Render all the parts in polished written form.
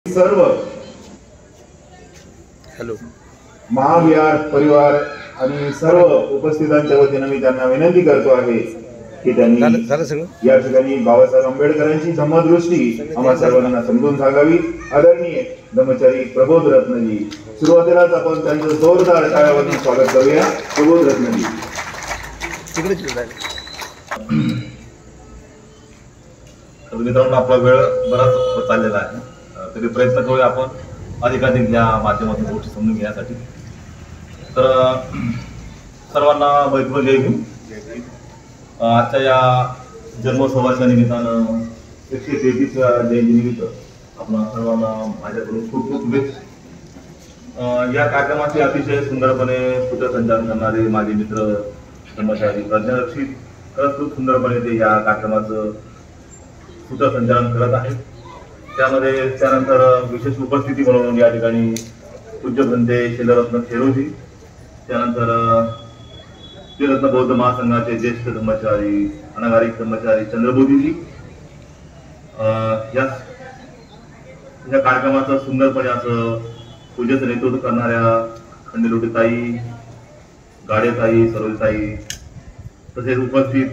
सर्व हॅलो महाविहार परिवार आणि सर्व उपस्थितांच्या वतीने मी त्यांना विनंती करतो आहे की त्यांनी या ठिकाणी बाबासाहेब आंबेडकरांची धम्मदृष्टी आम्हा सर्वांना समजून सांगावी। आदरणीय धम्मचारी प्रबोध रत्नजी, सुरुवातीलाच आपण त्यांचं जोरदार टाळ्यावाजून स्वागत करूया। प्रबोध रत्नजी मित्रांनो, आपला वेळ बराच चाललेला आहे, तरी प्रयत्न करूया आपण अधिकाधिक या माध्यमातून गोष्टी समजून घेण्यासाठी। तर सर्वांना मैत्री जय भीम। आजच्या या जन्मोत्सवाच्या निमित्तानं 133व्या जयंतीनिमित्त आपण सर्वांना माझ्याकडून खूप खूप शुभेच्छा। या कार्यक्रमाचे अतिशय सुंदरपणे सूत्रसंचालन करणारे माझे मित्र धम्मचारी प्रज्ञारक्षित खरंच खूप सुंदरपणे ते या कार्यक्रमाचं सूत्रसंचालन करत आहेत। त्यामध्ये त्यानंतर विशेष उपस्थिती म्हणून या ठिकाणी पूज्य बंधे शिलरत्न खेरोजी, त्यानंतर श्रीरत्न बौद्ध महासंघाचे ज्येष्ठ धम्मचारी अनागारिक धम्मचारी चंद्रबोधीजी, या कार्यक्रमाचं सुंदरपणे असं पूजेचं नेतृत्व करणाऱ्या खंडेलोटीताई, गाडेताई, सरोजताई, तसेच उपस्थित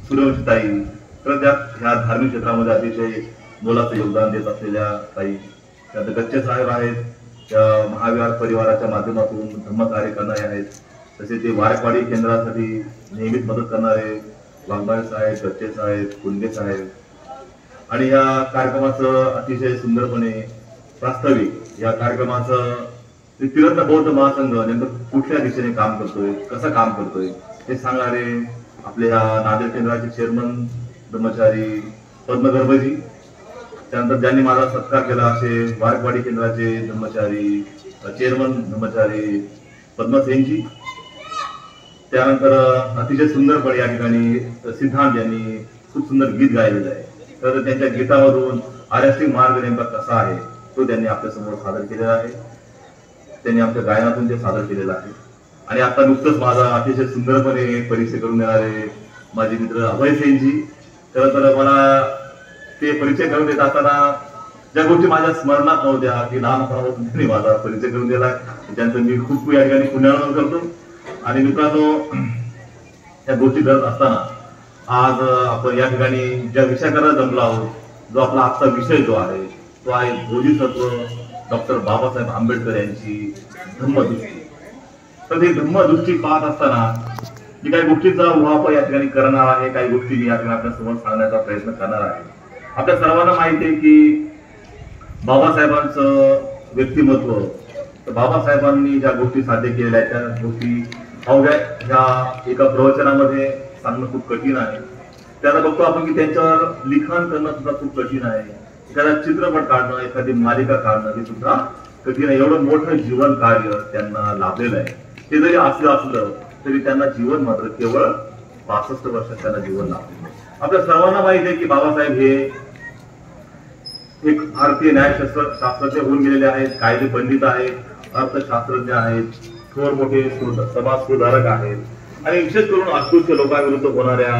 सूर्यवंशीताई, तर ह्या धार्मिक क्षेत्रामध्ये अतिशय मोलाचं योगदान देत असलेल्या ताई, त्यात गच्चे साहेब आहेत, त्या महाविहार परिवाराच्या माध्यमातून धम्मकार्य करणारे आहेत, तसे ते वारकवाडी केंद्रासाठी नेहमीच मदत करणारे वाघबाई साहेब, गच्चे साहेब, कुंडे साहेब, आणि या कार्यक्रमाचं अतिशय सुंदरपणे प्रास्ताविक या कार्यक्रमाचं श्रीरत्न बौद्ध महासंघ नेमकं कुठल्या दिशेने काम करतोय, कसं काम करतोय हे सांगणारे आपले या नांदेड केंद्राचे चेअरमन धम्मचारी पद्मगर्भजी, त्यानंतर ज्यांनी माझा सत्कार केला असे वारकवाडी केंद्राचे धम्मचारी चेअरमन धम्मचारी पद्मसेनजी, त्यानंतर अतिशय सुंदरपणे या ठिकाणी सिद्धांत यांनी खूप सुंदर गीत गायलेलं आहे। तर त्यांच्या गीतामधून आर्यास्तिक मार्ग नेमका कसा आहे तो त्यांनी आपल्या समोर सादर केलेला आहे, त्यांनी आपल्या गायनातून ते सादर केलेलं आहे। आणि आता नुकतंच माझा अतिशय सुंदरपणे परिचय करून देणारे माझे मित्र अभय सेनजी, तर मला ते परिचय करून देत असताना ज्या गोष्टी माझ्या स्मरणात नव्हत्या की लहानपणापासून त्यांनी माझा परिचय करून दिला, त्यांचं मी खूप या ठिकाणी पुण्याळन करतो। आणि मित्रांनो, या गोष्टी करत असताना आज आपण या ठिकाणी ज्या विषयाकडे जमलो आहोत, जो आपला आजचा विषय जो आहे तो आहे बोधिसत्व डॉक्टर बाबासाहेब आंबेडकर यांची धम्मदृष्टी। तर ती धम्मदृष्टी पाहत असताना मी काही गोष्टीचा उहापोह या ठिकाणी करणार आहे, काही गोष्टी मी या ठिकाणी आपल्या समोर सांगण्याचा प्रयत्न करणार आहे। आपल्या सर्वांना माहिती आहे की बाबासाहेबांचं व्यक्तिमत्व, तर बाबासाहेबांनी ज्या गोष्टी साध्य केलेल्या आहेत त्या गोष्टी अवघ्या ह्या एका प्रवचनामध्ये सांगणं खूप कठीण आहे। त्याला बघतो आपण की त्यांच्यावर लिखाण करणं सुद्धा खूप कठीण आहे, एखादा चित्रपट काढणं, एखादी मालिका काढणं हे सुद्धा कठीण आहे। एवढं मोठं जीवन कार्य त्यांना लाभलेलं आहे। ते जरी असलं तरी त्यांना जीवन मात्र केवळ 65 वर्षात त्यांना जीवन लाभलेलं आहे। आपल्या सर्वांना माहिती आहे की बाबासाहेब हे एक भारतीय न्यायशास्त्रज्ञ होऊन गेलेले आहेत, कायदे पंडित आहेत, अर्थशास्त्रज्ञ आहेत, थोर मोठे समाज सुधारक आहेत, आणि विशेष करून अस्पृश्य लोकांविरुद्ध होणाऱ्या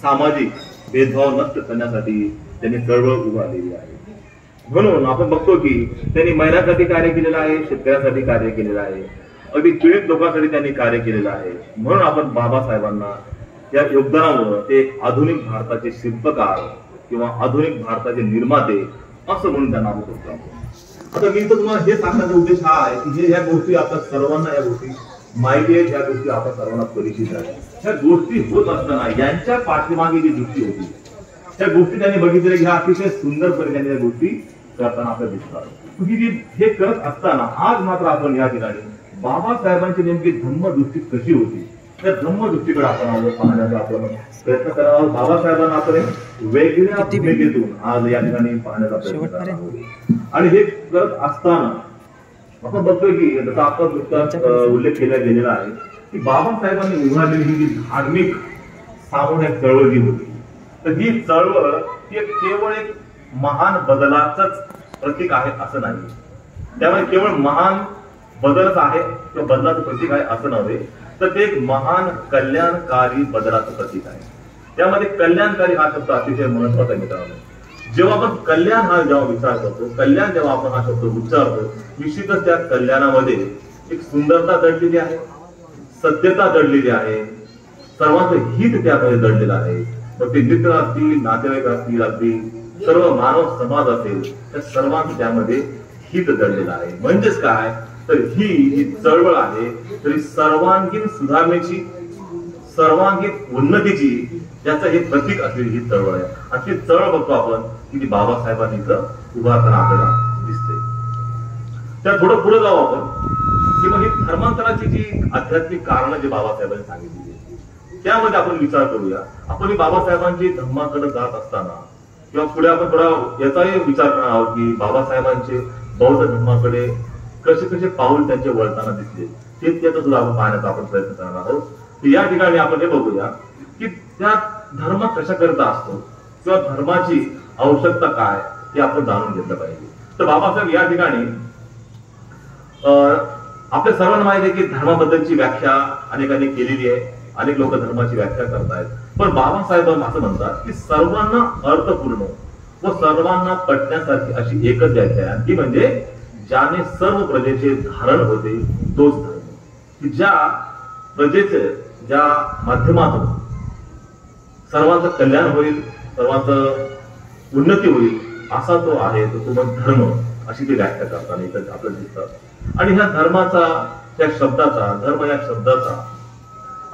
सामाजिक भेदभाव नष्ट करण्यासाठी त्यांनी चळवळ उभारलेली आहे। म्हणून आपण बघतो की त्यांनी महिलांसाठी कार्य केलेलं आहे, शेतकऱ्यांसाठी कार्य केलेलं आहे, अगदी पीडित लोकांसाठी त्यांनी कार्य केलेलं आहे। म्हणून आपण बाबासाहेबांना या योगदानामुळे ते आधुनिक भारताचे शिल्पकार किंवा आधुनिक भारताचे निर्माते असं म्हणून त्यांना आपण करतो। आता मी तर तुम्हाला हे सांगण्याचा उद्देश हा आहे की या गोष्टी आपल्या सर्वांना या गोष्टी माहिती आहेत, या गोष्टी आपण सर्वांना परिचित आहेत। ह्या गोष्टी होत असताना यांच्या पाठीमागे जी दृष्टी होती त्या गोष्टी त्यांनी बघितल्या की ह्या अतिशय सुंदरपणे त्यांनी या गोष्टी करताना आपल्याला दिसतात। हे करत असताना आज मात्र आपण या ठिकाणी बाबासाहेबांची नेमकी धम्मदृष्टी कशी होती त्या धम्मदृष्टीकडे आपण पाहण्याचा आपण प्रयत्न करणार आहोत। बाबासाहेबांना आपण वेगळ्या भूमिकेतून आज या ठिकाणी पाहण्याचा प्रयत्न करणार आहोत। आणि हे करत असताना आपण बघतोय की जसं आपण नुकताच उल्लेख केला गेलेला आहे की बाबासाहेबांनी उभारलेली ही जी धार्मिक सामुदायिक चळवळ जी होती, तर ही चळवळ ही केवळ एक महान बदलाचंच प्रतीक आहे असं नाही, त्यामुळे केवळ महान बदलच आहे किंवा बदलाचं प्रतीक आहे असं नव्हे, तर ते एक महान कल्याणकारी बदलाचं प्रतीक आहे। त्यामध्ये कल्याणकारी हा शब्द अतिशय महत्वाचा मित्रांनो। जेव्हा आपण कल्याण हा जेव्हा विचार करतो, कल्याण जेव्हा आपण हा शब्द उच्चारतो, निश्चितच त्या कल्याणामध्ये एक सुंदरता दडलेली आहे, सत्यता दडलेली आहे, सर्वांचं हित त्यामध्ये दडलेलं आहे. मग ते मित्र असतील, नातेवाईक असतील, अगदी सर्व मानव समाज असेल, त्या सर्वांचं त्यामध्ये हित दडलेलं आहे. म्हणजेच काय तर ही चळवळ आहे, तरी सर्वांगीण सुधारणेची, सर्वांगीण उन्नतीची त्याचं हे प्रतीक असलेली ही चळवळ आहे. आणि ती चळवळ बघतो आपण की ती बाबासाहेबांनी इथं उभारताना आपल्याला दिसते. त्या थोडं पुढे जाऊ आपण की मग ही धर्मांतराची जी आध्यात्मिक कारणं जे बाबासाहेबांनी सांगितली त्यामध्ये आपण विचार करूया. आपण बाबासाहेबांची धर्माकडे जात असताना किंवा पुढे आपण थोडा याचाही विचार करणार आहोत की बाबासाहेबांचे बौद्ध धर्माकडे कसे कसे पाऊल त्यांचे वळताना दिसले, ते त्याचा सुद्धा आपण पाहण्याचा आपण प्रयत्न करणार आहोत. या ठिकाणी आपण हे बघूया की त्या धर्म कशा करता असतो किंवा धर्माची आवश्यकता काय हे आपण जाणून घेतलं पाहिजे. तर बाबासाहेब या ठिकाणी आपल्या सर्वांना माहिती आहे की धर्माबद्दलची व्याख्या अनेकांनी केलेली आहे, अनेक लोक धर्माची व्याख्या करतायत. पण बाबासाहेब असं म्हणतात की सर्वांना अर्थपूर्ण व सर्वांना पटण्यासारखी अशी एकच व्याख्या आहे, ती म्हणजे ज्याने सर्व प्रजेचे धारण होते तोच धर्म. की ज्या प्रजेचे ज्या माध्यमातून सर्वांचं कल्याण होईल, सर्वांचं उन्नती होईल असा तो आहे, तो मग धर्म, अशी ती व्याख्या करताना इथं आपल्याला दिसतात. आणि ह्या धर्माचा, त्या शब्दाचा, धर्म या शब्दाचा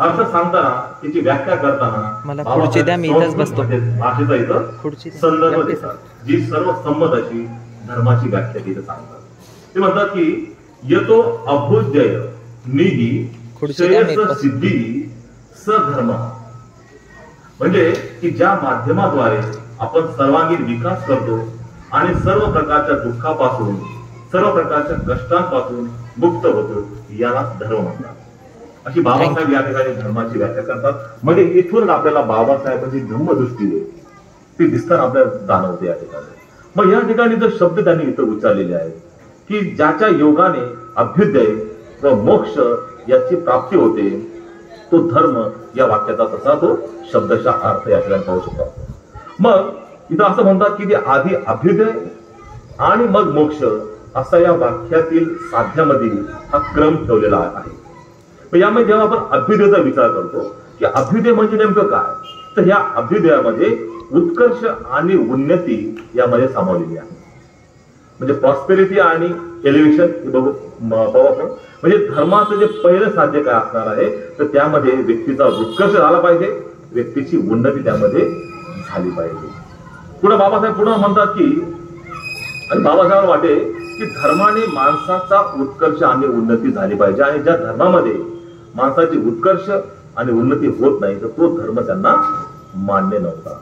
अर्थ सांगताना, त्याची व्याख्या करताना भाषेचा इथं संदर्भ देतात, जी सर्व संमत अशी धर्माची व्याख्या तिथे सांगतात. ते म्हणतात की येतो अभ्युदय निधी श्रेयस सिद्धी सधर्म, म्हणजे की ज्या माध्यमाद्वारे आपण सर्वांगीण विकास करतो आणि सर्व प्रकारच्या दुःखापासून, सर्व प्रकारच्या कष्टांपासून मुक्त होतो, याला धर्म म्हणतात. अशी बाबासाहेब या ठिकाणी धर्माची व्याख्या करतात. म्हणजे इथून आपल्याला बाबासाहेबांची धम्मदृष्टी ती दिसताना आपल्याला जाणवते या ठिकाणी. मग या ठिकाणी जो शब्द त्यांनी इथं उच्चारलेले आहेत की ज्याच्या योगाने अभ्युदय व मोक्ष याची प्राप्ती होते तो धर्म, या वाक्याचा तसा तो शब्दशः अर्थ या ठिकाणी पाहू शकतो. मग इथं असं म्हणतात की ते आधी अभ्युदय आणि मग मोक्ष असा या वाक्यातील साध्यामधील हा क्रम ठेवलेला आहे. यामध्ये जेव्हा आपण अभ्युदयाचा विचार करतो की अभ्युदय म्हणजे नेमकं काय, तर ह्या अभ्युदयामध्ये उत्कर्ष आणि उन्नती यामध्ये सामावलेली आहे. म्हणजे प्रॉस्पेरिटी आणि एलिव्हेशन हे बघू पाहू आपण. म्हणजे धर्माचं जे पहिलं साध्य काय असणार आहे तर त्यामध्ये व्यक्तीचा उत्कर्ष झाला पाहिजे, व्यक्तीची उन्नती त्यामध्ये झाली पाहिजे. पुढे बाबासाहेब पुढे म्हणतात की, आणि बाबासाहेब वाटे की धर्माने माणसाचा उत्कर्ष आणि उन्नती झाली पाहिजे, आणि ज्या धर्मामध्ये माणसाची उत्कर्ष आणि उन्नती होत नाही तर तो धर्म त्यांना मान्य नव्हता.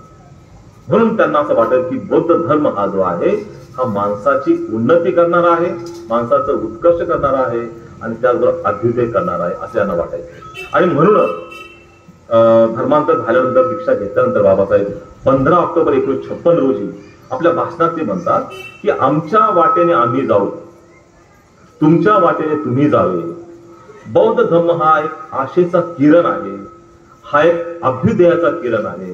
म्हणून त्यांना असं वाटत की बौद्ध धर्म हा जो आहे हा माणसाची उन्नती करणारा आहे, माणसाचं उत्कर्ष करणारा आहे आणि त्याचबरोबर अभ्युदय करणारा आहे असं त्यांना वाटायचं. आणि म्हणूनच धर्मांतर झाल्यानंतर, दीक्षा घेतल्यानंतर बाबासाहेब 15 ऑक्टोबर 1956 रोजी आपल्या भाषणात ते म्हणतात की आमच्या वाटेने आम्ही जाऊ, तुमच्या वाटेने तुम्ही जावे. बौद्ध धर्म हा एक आशेचा किरण आहे, हा एक अभ्युदयाचा किरण आहे,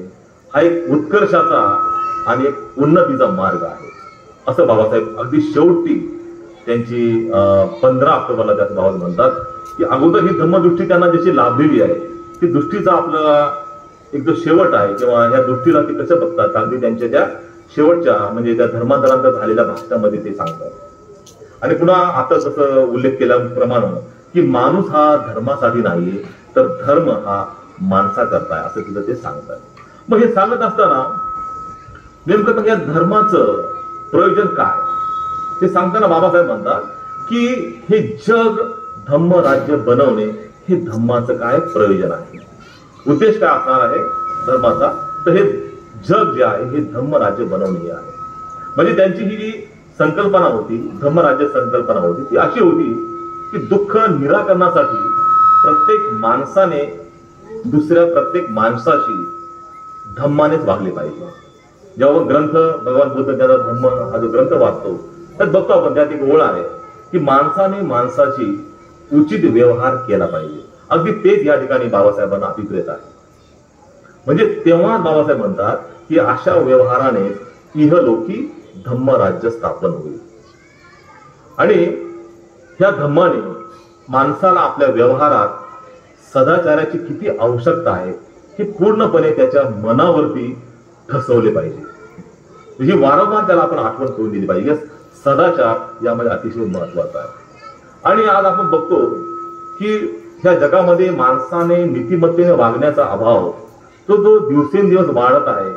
हा एक उत्कर्षाचा आणि एक उन्नतीचा मार्ग आहे, असं बाबासाहेब अगदी शेवटी त्यांची 15 ऑक्टोबरला त्याचं बाबा म्हणतात की अगोदर ही धर्मदृष्टी त्यांना जशी लाभलेली आहे ती दृष्टीचा आपल्याला एक जो शेवट आहे किंवा या दृष्टीला ते कसं बघतात अगदी त्यांच्या त्या शेवटच्या म्हणजे त्या धर्मांतरानंतर झालेल्या भाषणामध्ये ते सांगतात. आणि पुन्हा आता जसं उल्लेख केल्याप्रमाणे की माणूस हा धर्मासाठी नाही तर धर्म हा माणसाकरता आहे असं तिथं ते सांगतात. मग हे सांगत असताना नेमकं मग या धर्माचं प्रयोजन काय ते सांगताना बाबासाहेब म्हणतात की हे जग धम्म राज्य बनवणे हे धम्माचं काय प्रयोजन आहे, उद्देश काय असणार आहे धर्माचा, तर हे जग जे आहे हे धम्म राज्य बनवणे आहे. म्हणजे त्यांची ही जी संकल्पना होती, धम्मराज्य संकल्पना होती, ती अशी होती की दुःख निराकरणासाठी प्रत्येक माणसाने दुसऱ्या प्रत्येक माणसाशी धम्मानेच वागले पाहिजे. जेव्हा ग्रंथ भगवान बुद्ध त्याचा धम्म हा जो ग्रंथ वाचतो त्यात बघतो आपण त्यात एक ओळ आहे की माणसाने माणसाची उचित व्यवहार केला पाहिजे. अगदी तेच या ठिकाणी बाबासाहेबांना अभिप्रेत आहे. म्हणजे तेव्हा बाबासाहेब म्हणतात की अशा व्यवहाराने इहलोकी धम्मराज्य स्थापन होईल. आणि ह्या धम्माने माणसाला आपल्या व्यवहारात सदाचाराची किती आवश्यकता आहे हे पूर्णपणे त्याच्या मनावरती ठसवले पाहिजे. ही वारंवार त्याला आपण आठवण करून दिली पाहिजे. सदाचार यामध्ये अतिशय महत्वाचा आहे. आणि आज आपण बघतो की ह्या जगामध्ये माणसाने नीतिमत्तेने वागण्याचा अभाव तो जो दिवसेंदिवस वाढत आहे.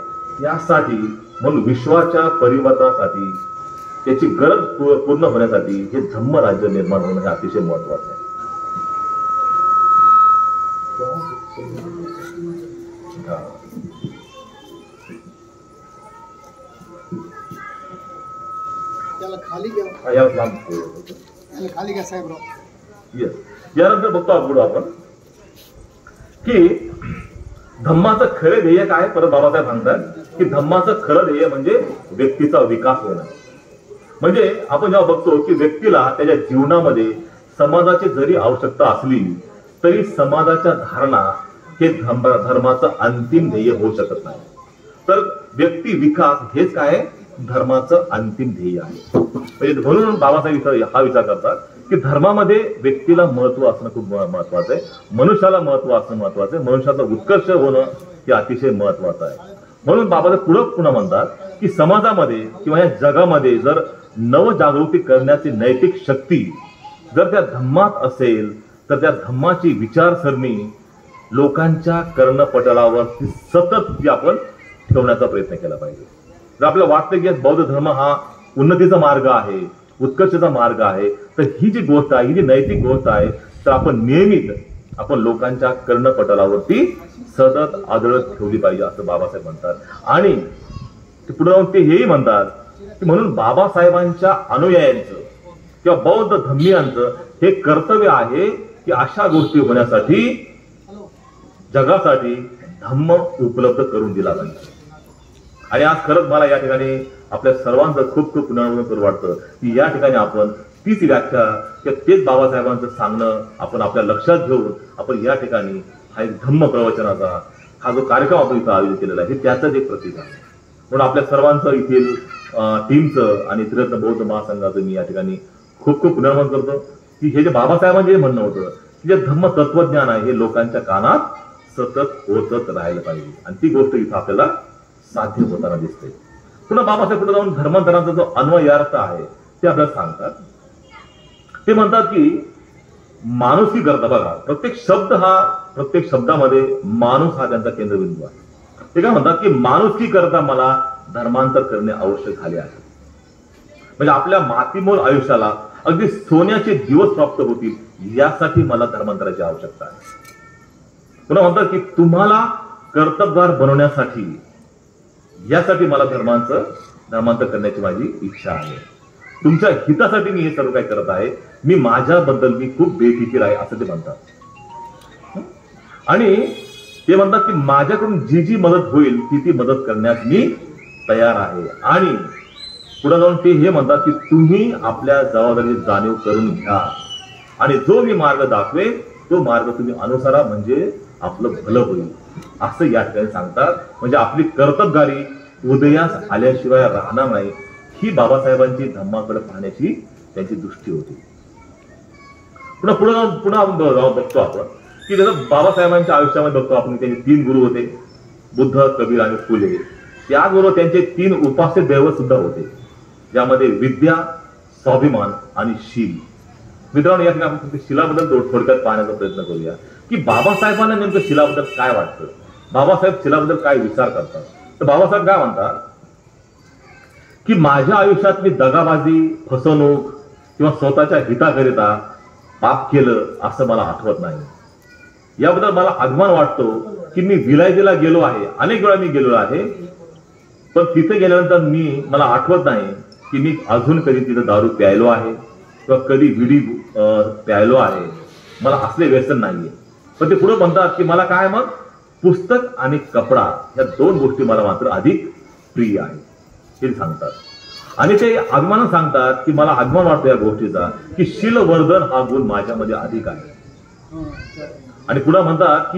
यासाठी म्हणून विश्वाच्या परिवर्तनासाठी त्याची गरज पूर्ण होण्यासाठी हे धम्मराज्य निर्माण होणं हे अतिशय महत्वाचं आहे. यानंतर बघतो आपण की धम्माचं खरे ध्येय काय. परत बाबासाहेब सांगतात की धम्माचं खरं ध्येय म्हणजे व्यक्तीचा विकास होणं. म्हणजे आपण जेव्हा बघतो की व्यक्तीला त्याच्या जीवनामध्ये समाजाची जरी आवश्यकता असली तरी समाजाच्या धारणा हे धर्माचं अंतिम ध्येय होऊ शकत नाही. तर व्यक्ती विकास हेच काय धर्माचं अंतिम ध्येय आहे. म्हणजे म्हणून बाबासाहेब इथं हा विचार करतात की धर्मामध्ये व्यक्तीला महत्व असणं खूप महत्वाचं आहे. मनुष्याला महत्व असणं महत्वाचं आहे. मनुष्याचं उत्कर्ष होणं हे अतिशय महत्वाचं आहे. म्हणून बाबासाहेब पुन्हा म्हणतात की समाजामध्ये किंवा या जगामध्ये जर नवजागृती करण्याची नैतिक शक्ती जर त्या धम्मात असेल तर त्या धम्माची विचारसरणी लोकांच्या कर्णपटलावरती सतत आपण ठेवण्याचा प्रयत्न केला पाहिजे. जर आपल्याला वाटतं की बौद्ध धर्म हा उन्नतीचा मार्ग आहे, उत्कर्षाचा मार्ग आहे, तर ही जी गोष्ट आहे, ही जी नैतिक गोष्ट आहे, तर आपण नेहमीच आपण लोकांच्या कर्णपटलावरती सतत आदळत ठेवली पाहिजे असं बाबासाहेब म्हणतात. आणि पुढे जाऊन ते हेही म्हणतात की म्हणून बाबासाहेबांच्या अनुयायांचं किंवा बौद्ध धम्मियांचं हे कर्तव्य आहे की अशा गोष्टी होण्यासाठी जगासाठी धम्म उपलब्ध करून दिला पाहिजे. आणि आज खरंच मला या ठिकाणी आपल्या सर्वांचं खूप खूप पुनरावलोकन वाटतं की या ठिकाणी आपण तीच व्याख्या किंवा तेच बाबासाहेबांचं सांगणं आपण आपल्या लक्षात घेऊन आपण या ठिकाणी हा एक धम्म प्रवचनाचा हा जो कार्यक्रम आपण इथं आयोजित केलेला आहे हे त्याचंच एक प्रतीक आहे. म्हणून आपल्या सर्वांचं येथील टीमचं आणि त्रिरत्न बौद्ध महासंघाचं मी या ठिकाणी खूप खूप पुनरावलोकन करतो की हे जे बाबासाहेबांचे जे म्हणणं होतं की जे धम्म तत्वज्ञान आहे हे लोकांच्या कानात सतत होतच राहायला पाहिजे. आणि ती गोष्ट इथं आपल्याला साध्य होताना दिसते. पुन्हा बाबासाहेब पुढे जाऊन धर्मांतरांचा जो अन्वयार्थ आहे ते आपल्याला सांगतात. ते म्हणतात की माणुसकी करता बघा प्रत्येक शब्दामध्ये माणूस हा त्यांचा केंद्रबिंदू आहे. ते काय म्हणतात की माणुसकी करता मला धर्मांतर करणे आवश्यक झाले आहे. म्हणजे आपल्या मातीमोल आयुष्याला अगदी सोन्याचे दिवस प्राप्त होतील यासाठी मला धर्मांतराची आवश्यकता आहे. पुन्हा म्हणतात की तुम्हाला कर्तबगार बनवण्यासाठी यासाठी मला धर्मांतर करण्याची माझी इच्छा आहे. तुमच्या हितासाठी मी हे सर्व काय करत आहे. मी माझ्याबद्दल मी खूप बेफिकीर आहे असं ते म्हणतात. आणि ते म्हणतात की माझ्याकडून जी जी मदत होईल ती मदत करण्यास मी तयार आहे. आणि पुढे जाऊन ते हे म्हणतात की तुम्ही आपल्या जबाबदारीची जाणीव करून घ्या आणि जो मी मार्ग दाखवेल तो मार्ग तुम्ही अनुसरा म्हणजे आपलं भलं होईल असं या ठिकाणी सांगतात. म्हणजे आपली कर्तबगारी उदयास आल्याशिवाय राहणार नाही ही बाबासाहेबांची धम्माकडे पाहण्याची त्यांची दृष्टी होती. पुन्हा आपण बघतो आपण की जसं बाबासाहेबांच्या आयुष्यामध्ये बघतो आपण त्यांचे 3 गुरु होते बुद्ध, कबीर आणि फुले. त्याचबरोबर त्यांचे 3 उपास्य दैवत सुद्धा होते ज्यामध्ये विद्या, स्वाभिमान आणि शील. मित्रांनो या ठिकाणी आपण फक्त शिलाबद्दल थोडक्यात पाहण्याचा प्रयत्न करूया की बाबासाहेबांना नेमकं शिलाबद्दल काय वाटतं, बाबासाहेब शिलाबद्दल काय विचार करतात. तर बाबासाहेब काय म्हणतात की माझ्या आयुष्यात मी दगाबाजी, फसवणूक किंवा स्वतःच्या हिताकरिता पाप केलं असं मला आठवत नाही. याबद्दल मला अभिमान वाटतो की मी विलायतेला गेलो आहे, अनेक वेळा मी गेलो आहे, पण तिथे गेल्यानंतर मला आठवत नाही की मी अजून कधी तिथं दारू प्यायलो आहे किंवा कधी विडी प्यायलो आहे. मला असले व्यसन नाहीये. पण ते पुढे म्हणतात की मला काय मग पुस्तक आणि कपडा या 2 गोष्टी मला मात्र अधिक प्रिय आहे हे सांगतात. आणि ते अभिमानाने सांगतात की मला अभिमान वाटतो या गोष्टीचा की शीलवर्धन हा गुण माझ्यामध्ये अधिक आहे. आणि पुढे म्हणतात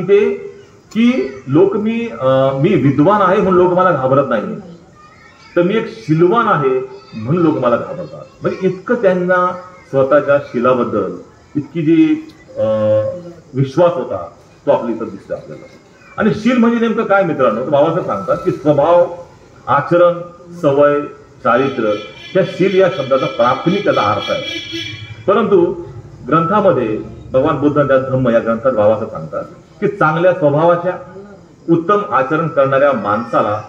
की लोक मी विद्वान आहे म्हणून लोक मला घाबरत नाही. तर मी एक शीलवान आहे म्हणून लोक मला घाबरतात. म्हणजे इतकं त्यांना स्वतःच्या शीलाबद्दल इतकी जी विश्वास होता तो आपल्या इथं दिसतो आपल्याला. आणि शील म्हणजे नेमकं काय मित्रांनो, तर बाबासाहेब सांगतात की स्वभाव, आचरण, सवय, चारित्र्य या शील या शब्दाचा प्राथमिक त्याचा अर्थ आहे. परंतु ग्रंथामध्ये भगवान बुद्धांच्या धम्म या ग्रंथात बाबासाहेब सांगतात की चांगल्या स्वभावाच्या उत्तम आचरण करणाऱ्या माणसाला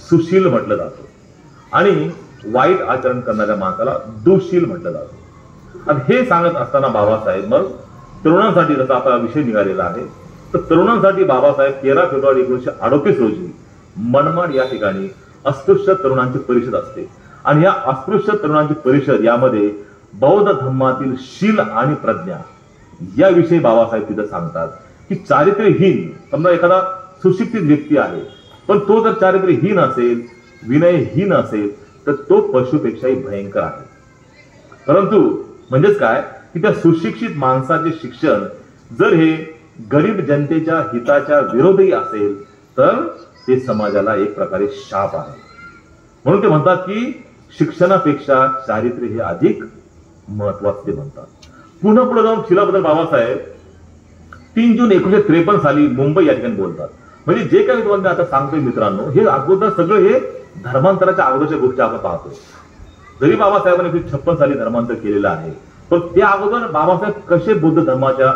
सुशील म्हटलं जातं आणि वाईट आचरण करणाऱ्या माणसाला दुशील म्हटलं जातं. आणि हे सांगत असताना बाबासाहेब मग तरुणांसाठी, जसा आपला विषय निघालेला आहे, तर तरुणांसाठी बाबासाहेब 13 फेब्रुवारी 1938 रोजी मनमाड या ठिकाणी अस्पृश्य तरुणांची परिषद असते. आणि या अस्पृश्य तरुणांची परिषद यामध्ये बौद्ध धर्मातील शील आणि प्रज्ञा याविषयी बाबासाहेब तिथं सांगतात की चारित्र्यहीन, समजा एखादा सुशिक्षित व्यक्ती आहे पण तो जर चारित्र्यहीन असेल, विनयहीन असेल तर तो पशुपेक्षाही भयंकर आहे. परंतु म्हणजेच काय की त्या सुशिक्षित माणसाचे शिक्षण जर हे गरीब जनतेच्या हिताच्या विरोधी असेल तर ते समाजाला एक प्रकारे शाप आहे. म्हणून ते म्हणतात की शिक्षणापेक्षा चारित्र्य हे अधिक महत्वाचे ते म्हणतात. पुन्हा पुढे जाऊन शीलाबद्दल बाबासाहेब 3 जून 1953 साली मुंबई या ठिकाणी बोलतात. म्हणजे जे काही तुम्हाला आता सांगतोय मित्रांनो, हे अगोदर सगळं हे धर्मांतराच्या अगोदरच्या गोष्टी आपण पाहतोय. जरी बाबासाहेबांनी 1956 साली धर्मांतर केलेलं आहे पण त्या अगोदर बाबासाहेब कसे बुद्ध धर्माच्या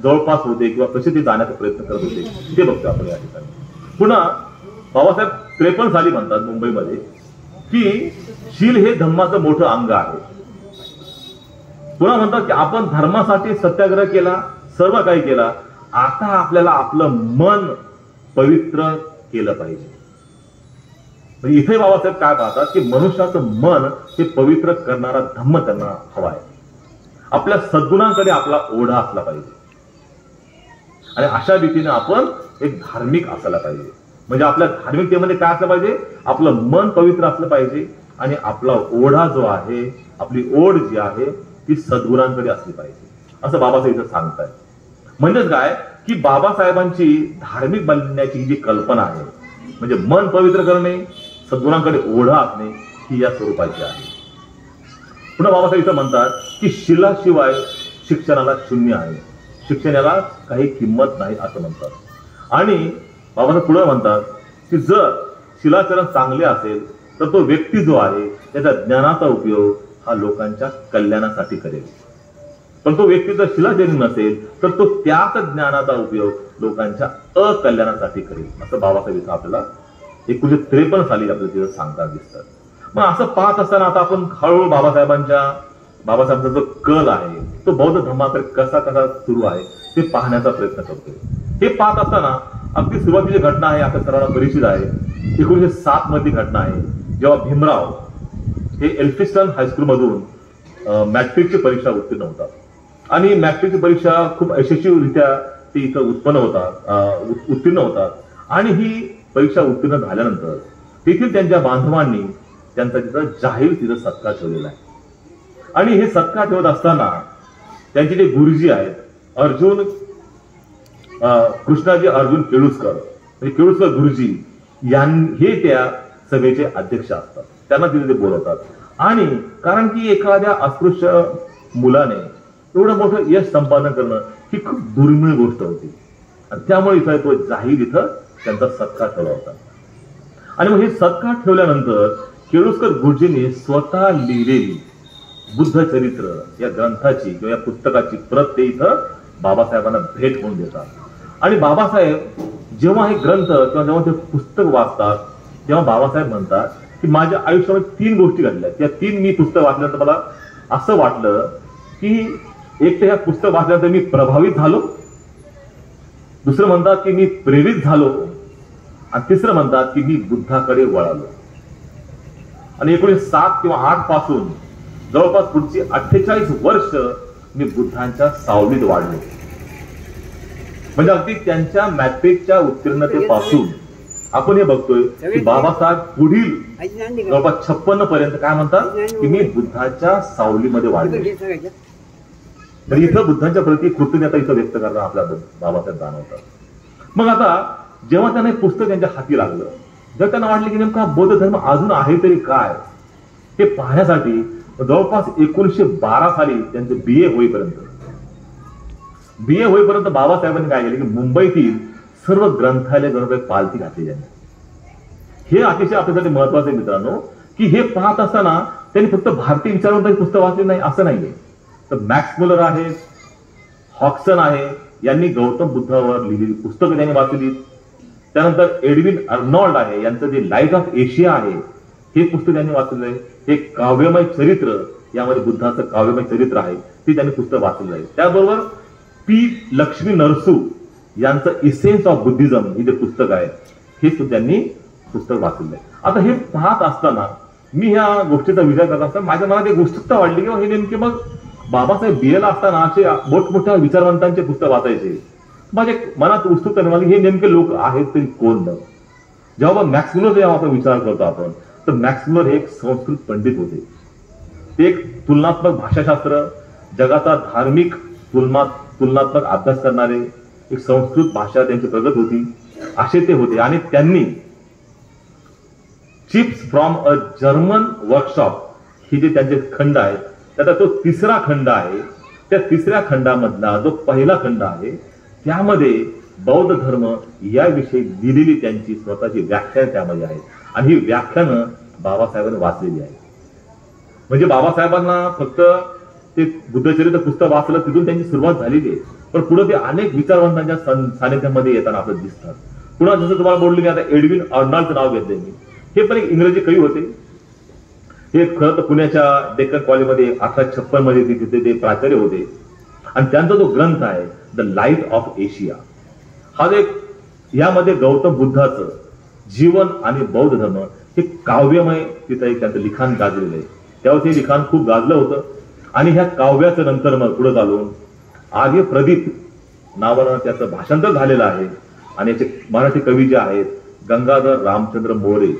जवळपास होते किंवा कसे ते जाण्याचा प्रयत्न करत होते ते बघतो आपण या ठिकाणी. पुन्हा बाबासाहेब 53 साली म्हणतात मुंबईमध्ये की शील हे धर्माचं मोठं अंग आहे. पुन्हा म्हणतात की आपण धर्मासाठी सत्याग्रह केला, सर्व काही केला, आता आपल्याला आपलं मन पवित्र केलं पाहिजे. म्हणजे इथे बाबासाहेब काय पाहतात की मनुष्याचं मन हे पवित्र करणारा धम्म त्यांना हवा आहे. आपल्या सद्गुणांकडे आपला ओढा असला पाहिजे आणि अशा रीतीने आपण एक धार्मिक असायला पाहिजे. म्हणजे आपल्या धार्मिकतेमध्ये काय असलं पाहिजे, आपलं मन पवित्र असलं पाहिजे आणि आपला ओढा जो आहे, आपली ओढ जी आहे ती सद्गुणांकडे असली पाहिजे, असं बाबासाहेब इथं सांगताय. म्हणजेच काय की बाबासाहेबांची धार्मिक बनण्याची जी कल्पना आहे म्हणजे मन पवित्र करणे, सद्गुणांकडे ओढा असणे ही या स्वरूपाची आहे. पुन्हा बाबासाहेब इथं म्हणतात की शिलाशिवाय शिक्षणाला शून्य आहे, शिक्षणाला काही किंमत नाही असं म्हणतात. आणि बाबासाहेब पुढे म्हणतात की जर शिलाचरण चांगले असेल तर तो व्यक्ती जो आहे त्याच्या ज्ञानाचा उपयोग हा लोकांच्या कल्याणासाठी करेल, पण तो व्यक्ती जर शिलाचरण नसेल तर तो त्याच ज्ञानाचा उपयोग लोकांच्या अकल्याणासाठी करेल, असं बाबासाहेब आपल्याला 1953 साली आपल्याला तिथं सांगतात दिसतात. मग असं पाहत असताना आता आपण हळूहळू बाबासाहेबांचा जो कल आहे तो बौद्ध धर्माकडे कसा कसा सुरू आहे ते पाहण्याचा प्रयत्न करतोय. हे पाहत असताना अगदी सुरुवातीची घटना आहे, आता सर्वांना परिचित आहे, 1907 मधली घटना आहे, जेव्हा भीमराव हे एल्फिस्टन हायस्कूल मधून मॅट्रिकची परीक्षा उत्तीर्ण होतात. आणि मॅट्रिकची परीक्षा खूप यशस्वीरित्या ते इथं उत्तीर्ण होतात. आणि ही परीक्षा उत्तीर्ण झाल्यानंतर तेथील त्यांच्या बांधवांनी त्यांचा तिथं जाहीर तिथं सत्कार ठेवलेला आहे. आणि हे सत्कार ठेवत असताना त्यांचे जे गुरुजी आहेत अर्जुन कृष्णाजी अर्जुन केळुसकर, म्हणजे केळुसकर गुरुजी हे त्या सभेचे अध्यक्ष असतात. त्यांना तिथे ते बोलवतात. आणि कारण की एखाद्या अस्पृश्य मुलाने एवढं मोठं यश संपादन करणं ही खूप दुर्मिळ गोष्ट होती आणि त्यामुळे इथं तो जाहीर इथं त्यांचा सत्कार ठेवला होता. आणि मग हे सत्कार ठेवल्यानंतर केळुसकर गुरुजींनी स्वतः लिहिलेली बुद्ध चरित्र या ग्रंथाची किंवा या पुस्तकाची प्रत ते इथं बाबासाहेबांना भेट म्हणून देतात. आणि बाबासाहेब जेव्हा हे ग्रंथ किंवा जेव्हा ते पुस्तक वाचतात तेव्हा बाबासाहेब म्हणतात की माझ्या आयुष्यामध्ये 3 गोष्टी घडल्या, त्या 3 मी पुस्तक वाचल्यानंतर मला असं वाटलं की एक तर ह्या पुस्तक वाचल्यानंतर मी प्रभावित झालो, दुसरं म्हणतात की मी प्रेरित झालो आणि तिसरं म्हणतात की मी बुद्धाकडे वळालो. आणि 1907 किंवा 8 पासून जवळपास पुढची 48 वर्ष मी बुद्धांच्या सावलीत वाढलो. म्हणजे अगदी त्यांच्या मॅट्रिकच्या उत्तीर्णतेपासून आपण हे बघतोय की बाबासाहेब पुढील जवळपास 56 पर्यंत काय म्हणतात की मी बुद्धाच्या सावलीमध्ये वाढलो. तर इथं बुद्धांच्या प्रती कृतज्ञता इथं व्यक्त करणं आपल्या बाबासाहेब जाणवतात. मग आता जेव्हा त्यांना हे पुस्तक त्यांच्या हाती लागलं जर त्यांना वाटले की नेमका बौद्ध धर्म अजून आहे तरी काय हे पाहण्यासाठी जवळपास 1912 साली त्यांचं बीए होईपर्यंत बाबासाहेबांनी काय केलं की मुंबईतील सर्व ग्रंथालय जवळ पालथी घातली त्यांनी. हे अतिशय आपल्यासाठी महत्वाचं आहे मित्रांनो, की हे पाहत असताना त्यांनी फक्त भारतीय विचारवंतांची पुस्तक वाचली नाही असं नाहीये. तर मॅक्स मुलर आहे, हॉक्सन आहे, यांनी गौतम बुद्धावर लिहिलेली पुस्तकं त्यांनी वाचली. त्यानंतर एडविन अर्नॉल्ड आहे, यांचं जे लाईट ऑफ एशिया आहे हे पुस्तक त्यांनी वाचलेलं आहे. हे काव्यमय चरित्र, यामध्ये बुद्धाचं काव्यमय चरित्र आहे ते त्यांनी पुस्तक वाचलेलं आहे. त्याबरोबर पी लक्ष्मी नरसू यांचं इसेन्स ऑफ बुद्धिझम हे जे पुस्तक आहे हे सुद्धा त्यांनी पुस्तक वाचलेलं आहे. आता हे पाहत असताना मी ह्या गोष्टीचा विचार करत असताना माझ्या मनात एक उत्सुकता वाढली की हे नेमके मग बाबासाहेब बीएला असताना असे मोठमोठ्या विचारवंतांचे पुस्तक वाचायचे. माझ्या मनात उत्सुकता निर्माण, हे नेमके लोक आहेत तरी कोण न. जेव्हा मॅक्स मुलर जेव्हा आपण विचार करतो आपण, तर मॅक्स मुलर हे एक संस्कृत पंडित होते. ते एक तुलनात्मक भाषाशास्त्र, जगाचा धार्मिक तुलनात्मक अभ्यास करणारे, एक संस्कृत भाषा त्यांची प्रगत होती असे ते होते. आणि त्यांनी chips from a German workshop हे जे त्यांचे खंड आहेत, त्याचा तो तिसरा खंड आहे. त्या तिसऱ्या खंडामधला जो पहिला खंड आहे त्यामध्ये बौद्ध धर्म याविषयी दिलेली त्यांची स्वतःची व्याख्यान त्यामध्ये आहे. आणि ही व्याख्यानं बाबासाहेबांनी वाचलेली आहे. म्हणजे बाबासाहेबांना फक्त ते बुद्धचरित्र पुस्तक वाचलं तिथून त्यांची सुरुवात झालेली आहे, पण पुढे ते अनेक विचारवंतांच्या सानिध्यामध्ये येताना आपल्याला दिसतात. पुन्हा जसं तुम्हाला बोललो मी आता एडविन अर्नॉल्डचं नाव घेतलंय मी, हे पण एक इंग्रजी कवी होते. हे खरं तर पुण्याच्या डेक्कन कॉलेजमध्ये 1856 मध्ये तिथे ते प्राचार्य होते. आणि त्यांचा जो ग्रंथ आहे द लाईट ऑफ एशिया, हा एक यामध्ये गौतम बुद्धाचं जीवन आणि बौद्ध धर्म हे काव्यमय तिथं एक त्यांचं लिखाण गाजलेलं आहे. त्यावर ते लिखाण खूप गाजलं होतं. आणि ह्या काव्याचं नंतर मग पुढे चालून आर्य प्रदीप नावानं त्याचं भाषांतर झालेलं आहे. आणि याचे मराठी कवी जे आहेत गंगाधर रामचंद्र मोरे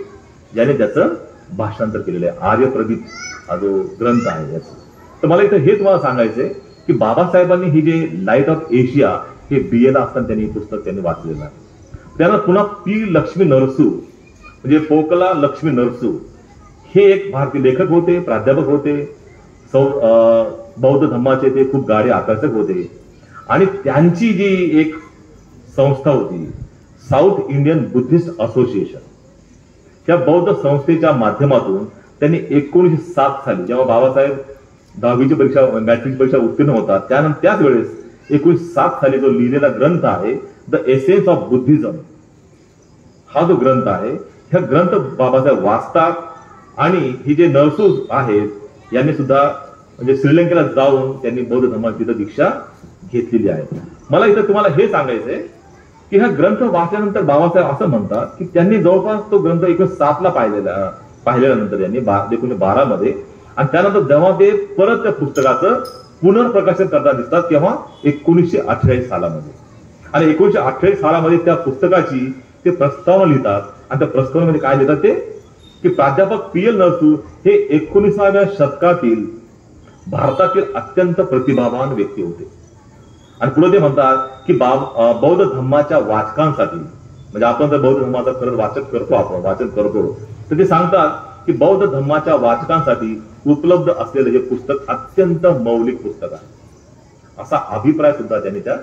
याने त्याचं भाषांतर केलेलं आहे. आर्य प्रदीप हा जो ग्रंथ आहे याचं. तर मला इथं हे तुम्हाला सांगायचंय की बाबासाहेबांनी ही जे लाईट ऑफ एशिया हे बीएला असताना त्यांनी पुस्तक त्यांनी वाचलेलं आहे. त्यानं पुन्हा पी लक्ष्मी नरसू म्हणजे पोकला लक्ष्मी नरसू हे एक भारतीय लेखक होते, प्राध्यापक होते, बौद्ध धम्माचे ते खूप गाढे आकर्षक होते. आणि त्यांची जी एक संस्था होती साऊथ इंडियन बुद्धिस्ट असोसिएशन, त्या बौद्ध संस्थेच्या माध्यमातून त्यांनी 1907 साली जेव्हा बाबासाहेब 10वीची परीक्षा मॅट्रिक परीक्षा उत्तीर्ण होतात त्यानंतर त्याच वेळेस 1907 साली जो लिहिलेला ग्रंथ आहे द एसेन्स ऑफ बुद्धिझम, हा जो ग्रंथ आहे हा ग्रंथ बाबासाहेब वाचतात. आणि ही जे नरसू आहेत यांनी सुद्धा म्हणजे श्रीलंकेला जाऊन त्यांनी बौद्ध धर्माची तिथं दीक्षा घेतलेली आहे. मला इथं तुम्हाला हे सांगायचंय की हा ग्रंथ वाचल्यानंतर बाबासाहेब असं म्हणतात की त्यांनी जवळपास तो ग्रंथ 1907 ला पाहिल्यानंतर यांनी 1912 मध्ये, आणि त्यानंतर जेव्हा ते परत त्या पुस्तकाचं पुनर्प्रकाशन करताना दिसतात तेव्हा 1948 सालामध्ये. आणि 1948 सालामध्ये त्या पुस्तकाची ते प्रस्तावना लिहितात. आणि त्या प्रस्तावनेमध्ये काय लिहितात ते की प्राध्यापक पी.एल. नरसू हे 19व्या शतकातील भारतातील अत्यंत प्रतिभावान व्यक्ती होते. आणि पुढे ते म्हणतात की बौद्ध धर्माच्या वाचकांसाठी, म्हणजे आपण जर बौद्ध धर्माचं खरंच वाचन करतो तर ते सांगतात की बौद्ध धर्माच्या वाचकांसाठी उपलब्ध असलेलं हे पुस्तक अत्यंत मौलिक पुस्तक आहे, असा अभिप्राय सुद्धा त्यांनी त्या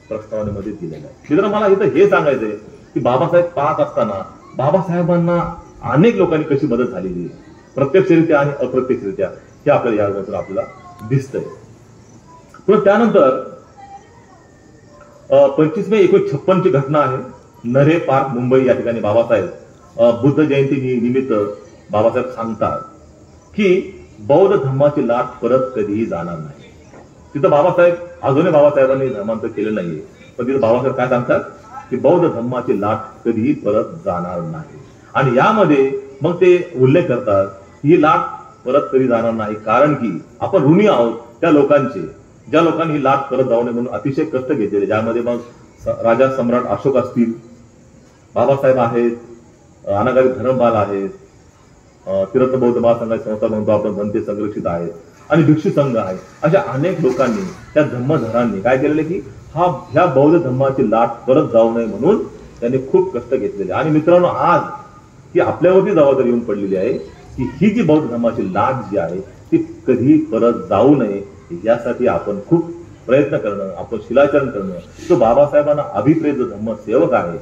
प्रस्तावनेमध्ये दिलेला आहे. मित्रांनो, मला इथं हे सांगायचंय की बाबासाहेब पाहत असताना बाबासाहेबांना अनेक लोकांनी कशी मदत झालेली आहे, प्रत्यक्षरित्या आणि अप्रत्यक्षरित्या, हे आपल्याला याबद्दल आपल्याला दिसतंय. पण त्यानंतर 25 मे 1956 ची घटना आहे. नरे पार्क मुंबई या ठिकाणी बाबासाहेब बुद्ध जयंती निमित्त बाबासाहेब सांगतात की बौद्ध धर्माची लाट परत कधीही जाणार नाही. तिथं बाबासाहेब अजूनही बाबासाहेबांनी धर्मांतर केलं नाहीये, पण तिथं बाबासाहेब काय सांगतात की बौद्ध धर्माची लाट कधीही परत जाणार नाही. आणि यामध्ये मग ते उल्लेख करतात ही लाट परत कधी जाणार नाही, कारण की आपण ऋणी आहोत त्या लोकांचे, ज्या लोकांनी ही लाट परत जाऊ नये म्हणून अतिशय कष्ट घेतलेले, ज्यामध्ये मग राजा सम्राट अशोक असतील, बाबासाहेब आहेत, अनागारी धर्मपाल आहेत, तिरत्र बौद्ध महासंघाची संस्था म्हणतो आपण धनते संरक्षित आहेत, आणि भिक्षू संघ आहे. अशा अनेक लोकांनी त्या धर्मधरांनी काय केलेले की ह्या बौद्ध धर्माची लाट परत जाऊ नये म्हणून त्यांनी खूप कष्ट घेतलेले. आणि मित्रांनो, आज की आपल्यावरती जबाबदारी येऊन पडलेली आहे की ही जी बौद्ध धर्माची लाट जी आहे ती कधी परत जाऊ नये यासाठी आपण खूप प्रयत्न करणं, आपण शिलाचरण करणं. जो बाबासाहेबांना अभिप्रेत जो धर्मसेवक आहे,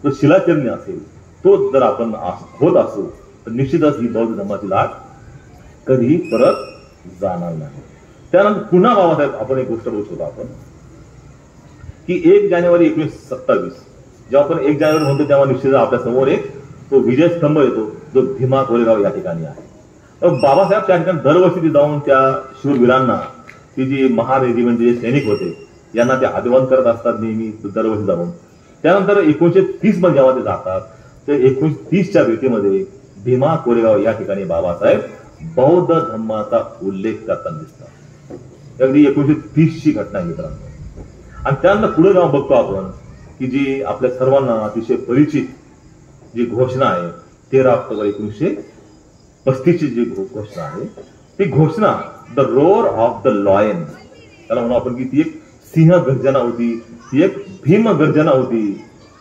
तो शिलाचरणी असेल, तो जर आपण होत असू तर निश्चितच ही बौद्ध धर्माची लाट कधी परत जाणार नाही. त्यानंतर पुन्हा बाबासाहेब आपण एक गोष्ट बघू शकतो आपण की 1 जानेवारी 1927 जेव्हा आपण 1 जानेवारी म्हणतो तेव्हा निश्चित आपल्या समोर एक तो विजय स्तंभ येतो जो भीमा कोरेगाव या ठिकाणी आहे. बाबासाहेब त्या ठिकाणी दरवर्षी ते जाऊन त्या शूरवीरांना, ती जी महार रेजिमेंटचे जे सैनिक होते यांना ते अभिवादन करत असतात नेहमी दरवर्षी जाऊन. त्यानंतर 1930 मध्ये जेव्हा ते जातात ते 1930च्या भेटीमध्ये भीमा कोरेगाव या ठिकाणी बाबासाहेब बौद्ध धर्माचा उल्लेख करताना दिसतात. अगदी 1930ची घटना आहे मित्रांनो. आणि त्यानंतर पुढे जेव्हा बघतो आपण की जी आपल्या सर्वांना अतिशय परिचित जी घोषणा आहे 13 ऑक्टोबर 1935ची जी घोषणा आहे, ती घोषणा the row or of the lion, त्याला म्हणू आपण की ती एक सिंह गर्जना होती, ती एक भीम गर्जना होती,